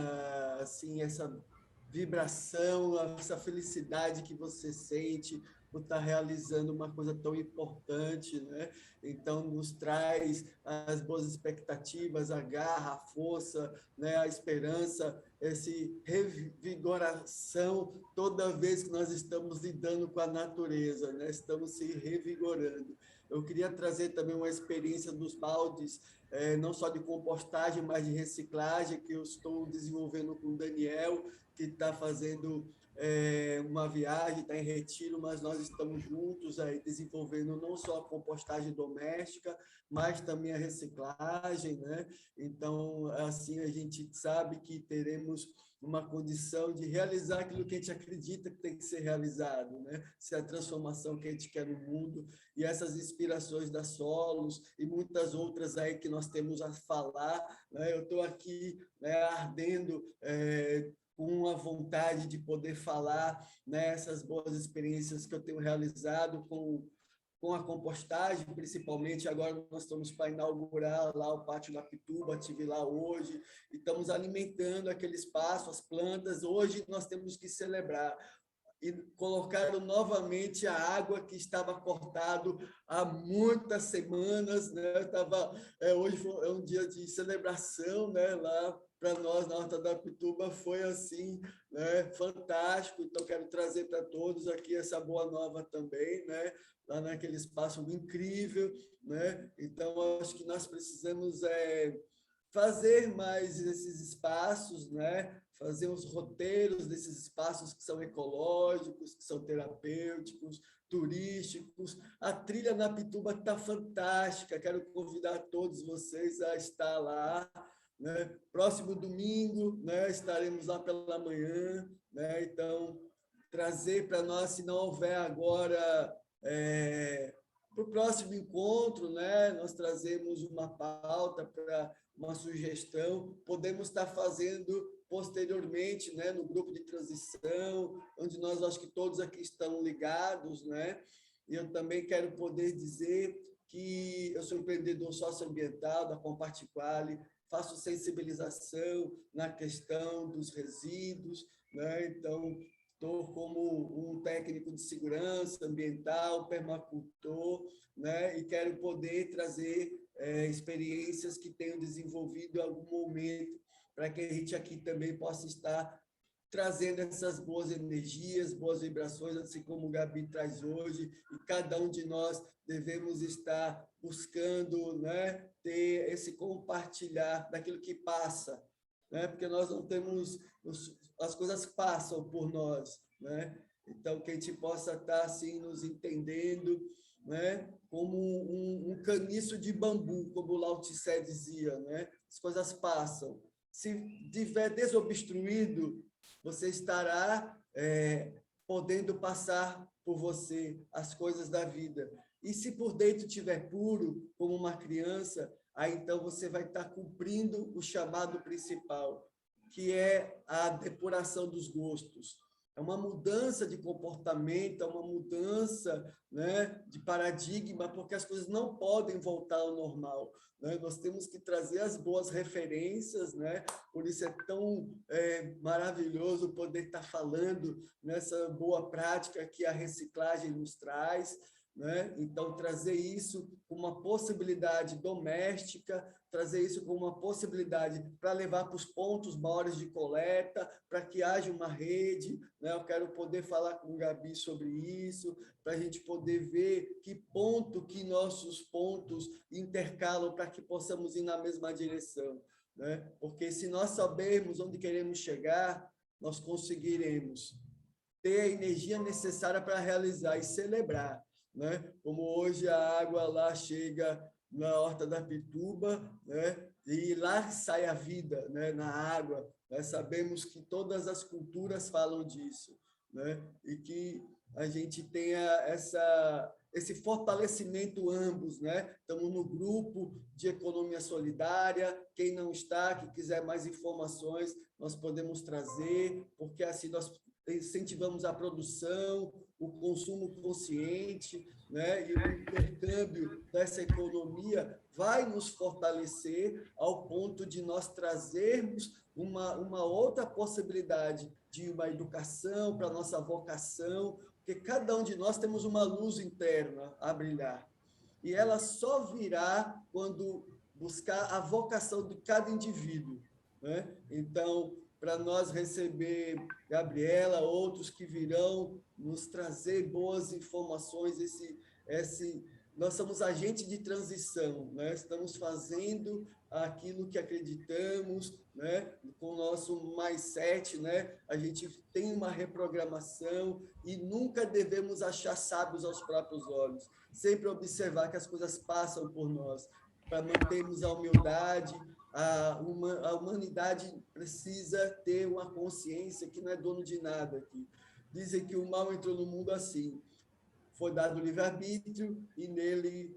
assim essa vibração, essa felicidade que você sente por estar realizando uma coisa tão importante, né? Então, nos traz as boas expectativas, a garra, a força, né? A esperança, esse revigoração toda vez que nós estamos lidando com a natureza, né? Estamos se revigorando. Eu queria trazer também uma experiência dos baldes, não só de compostagem, mas de reciclagem, que eu estou desenvolvendo com o Daniel, que está fazendo uma viagem, está em retiro, mas nós estamos juntos aí desenvolvendo não só a compostagem doméstica, mas também a reciclagem, né? Então, assim, a gente sabe que teremos uma condição de realizar aquilo que a gente acredita que tem que ser realizado, né? Se a transformação que a gente quer no mundo, e essas inspirações da Solos e muitas outras aí que nós temos a falar, né? Eu estou aqui, né, ardendo com a vontade de poder falar, né, essas boas experiências que eu tenho realizado com a compostagem, principalmente. Agora nós estamos para inaugurar lá o Pátio da Pituba, estive lá hoje, e estamos alimentando aquele espaço, as plantas. Hoje nós temos que celebrar e colocaram novamente a água que estava cortado há muitas semanas, né? Hoje é um dia de celebração, né? Lá para nós na Horta da Pituba foi assim, né? Fantástico. Então quero trazer para todos aqui essa boa nova também, né? Lá naquele espaço incrível, né? Então acho que nós precisamos fazer mais esses espaços, né? Fazer os roteiros desses espaços que são ecológicos, que são terapêuticos, turísticos. A trilha na Pituba está fantástica, quero convidar todos vocês a estar lá, né? Próximo domingo, né? Estaremos lá pela manhã, né? Então, trazer para nós, se não houver agora, para o próximo encontro, né? Nós trazemos uma pauta para uma sugestão, podemos estar fazendo posteriormente, né, no grupo de transição, onde nós acho que todos aqui estão ligados, né? E eu também quero poder dizer que eu sou empreendedor socioambiental da Compartiquali, faço sensibilização na questão dos resíduos, né? Então, estou como um técnico de segurança ambiental, permacultor, né? E quero poder trazer experiências que tenho desenvolvido em algum momento, para que a gente aqui também possa estar trazendo essas boas energias, boas vibrações, assim como o Gabi traz hoje, e cada um de nós devemos estar buscando, né, ter esse compartilhar daquilo que passa, né? Porque nós não temos, as coisas passam por nós, né? Então, que a gente possa estar assim, nos entendendo, né, como um caniço de bambu, como o Lao Tse dizia, né? As coisas passam. Se estiver desobstruído, você estará podendo passar por você as coisas da vida. E se por dentro estiver puro, como uma criança, aí então você vai estar cumprindo o chamado principal, que é a depuração dos gostos. É uma mudança de comportamento, é uma mudança, né, de paradigma, porque as coisas não podem voltar ao normal, né? Nós temos que trazer as boas referências, né? Por isso é tão maravilhoso poder estar falando nessa boa prática que a reciclagem nos traz, né? Então, trazer isso como uma possibilidade doméstica, trazer isso como uma possibilidade para levar para os pontos maiores de coleta, para que haja uma rede, né? Eu quero poder falar com o Gabi sobre isso, para a gente poder ver que ponto que nossos pontos intercalam para que possamos ir na mesma direção, né? Porque se nós sabermos onde queremos chegar, nós conseguiremos ter a energia necessária para realizar e celebrar, né? Como hoje a água lá chega na Horta da Pituba, né? E lá sai a vida, né? Na água. Nós sabemos que todas as culturas falam disso, né? E que a gente tenha esse fortalecimento ambos, né? Estamos no grupo de economia solidária. Quem não está, que quiser mais informações, nós podemos trazer, porque assim nós incentivamos a produção, o consumo consciente, né? E o intercâmbio dessa economia vai nos fortalecer ao ponto de nós trazermos uma outra possibilidade de uma educação para a nossa vocação, porque cada um de nós temos uma luz interna a brilhar. E ela só virá quando buscar a vocação de cada indivíduo, né? Então, para nós receber Gabriela, outros que virão nos trazer boas informações, nós somos agentes de transição, né? Estamos fazendo aquilo que acreditamos, né? Com o nosso mindset, né? A gente tem uma reprogramação e nunca devemos achar sábios aos próprios olhos, sempre observar que as coisas passam por nós, para mantermos a humildade. A humanidade precisa ter uma consciência que não é dono de nada aqui. Dizem que o mal entrou no mundo assim, foi dado livre-arbítrio e nele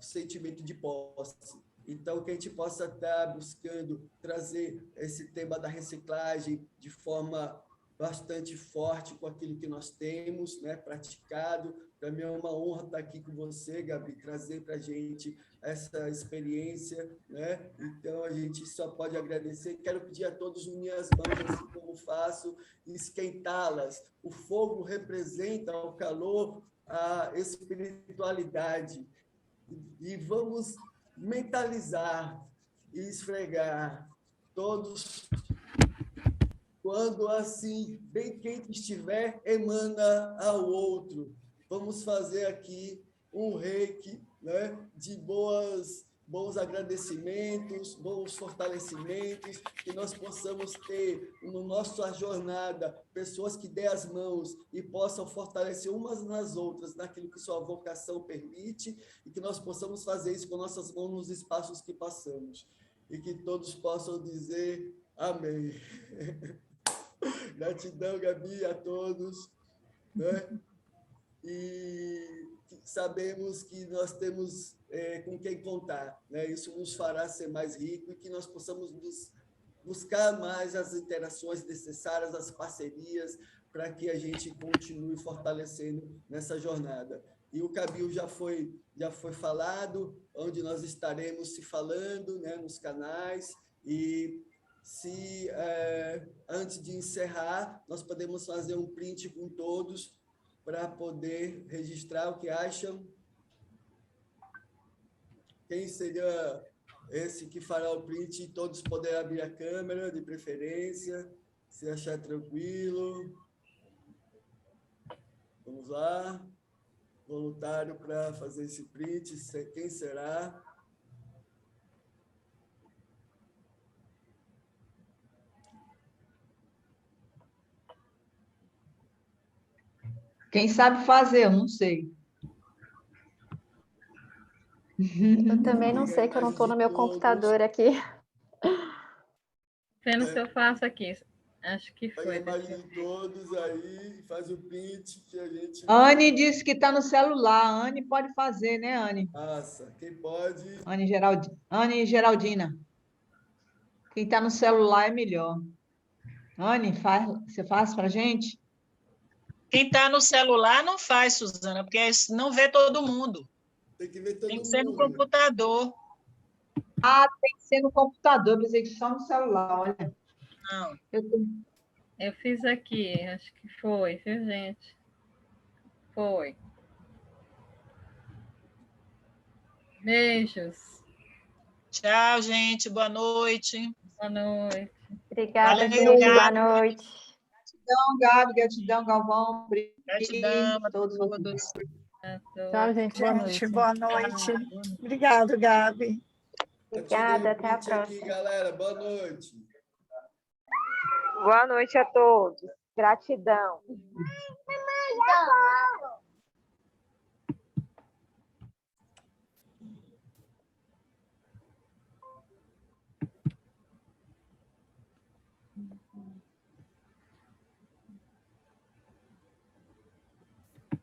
sentimento de posse. Então, que a gente possa estar buscando trazer esse tema da reciclagem de forma bastante forte com aquilo que nós temos, né, praticado. Para mim é uma honra estar aqui com você, Gabi, trazer para a gente essa experiência, né? Então, a gente só pode agradecer. Quero pedir a todos unir as mãos, assim como faço, e esquentá-las. O fogo representa o calor, a espiritualidade. E vamos mentalizar e esfregar todos. Quando assim, bem quente estiver, emana ao outro. Vamos fazer aqui um reiki, né, de bons agradecimentos, bons fortalecimentos, que nós possamos ter no nossa jornada pessoas que dêem as mãos e possam fortalecer umas nas outras, naquilo que sua vocação permite, e que nós possamos fazer isso com nossas mãos nos espaços que passamos. E que todos possam dizer amém. Gratidão, Gabi, a todos, né? E sabemos que nós temos com quem contar, né? Isso nos fará ser mais rico e que nós possamos buscar mais as interações necessárias, as parcerias, para que a gente continue fortalecendo nessa jornada. E o Cabil já foi falado, onde nós estaremos se falando, né, nos canais, e se antes de encerrar, nós podemos fazer um print com todos para poder registrar o que acham. Quem seria esse que fará o print? Todos poderão abrir a câmera, de preferência, se achar tranquilo. Vamos lá. Voluntário para fazer esse print, quem será? Quem sabe fazer, eu não sei. Eu também não sei, que eu não estou no meu computador aqui. Vendo se eu faço aqui. Acho que Pega foi. a imagem de todos aí, faz o print que a gente... Anne disse que está no celular. Anne pode fazer, né, Anne? Nossa, quem pode... Anne Geraldina. Quem está no celular é melhor. Anne, você faz para a gente? Quem está no celular não faz, Suzana, porque não vê todo mundo. Tem que ver todo mundo. Tem que ser no computador. Ah, tem que ser no computador, pensei que só no celular, olha. Não. Eu fiz aqui, acho que foi, viu, gente? Foi. Beijos. Tchau, gente. Boa noite. Boa noite. Obrigada, Valeu, gente. Boa Gabi. noite. Gratidão, Gabi, gratidão, Galvão, Pri, Gratidão a todos vocês. todos. Tchau, gente. Boa Gente, noite. boa noite. Obrigado, Gabi. Obrigada, até a Print aqui, próxima. galera. Boa noite. Boa noite a todos. Gratidão.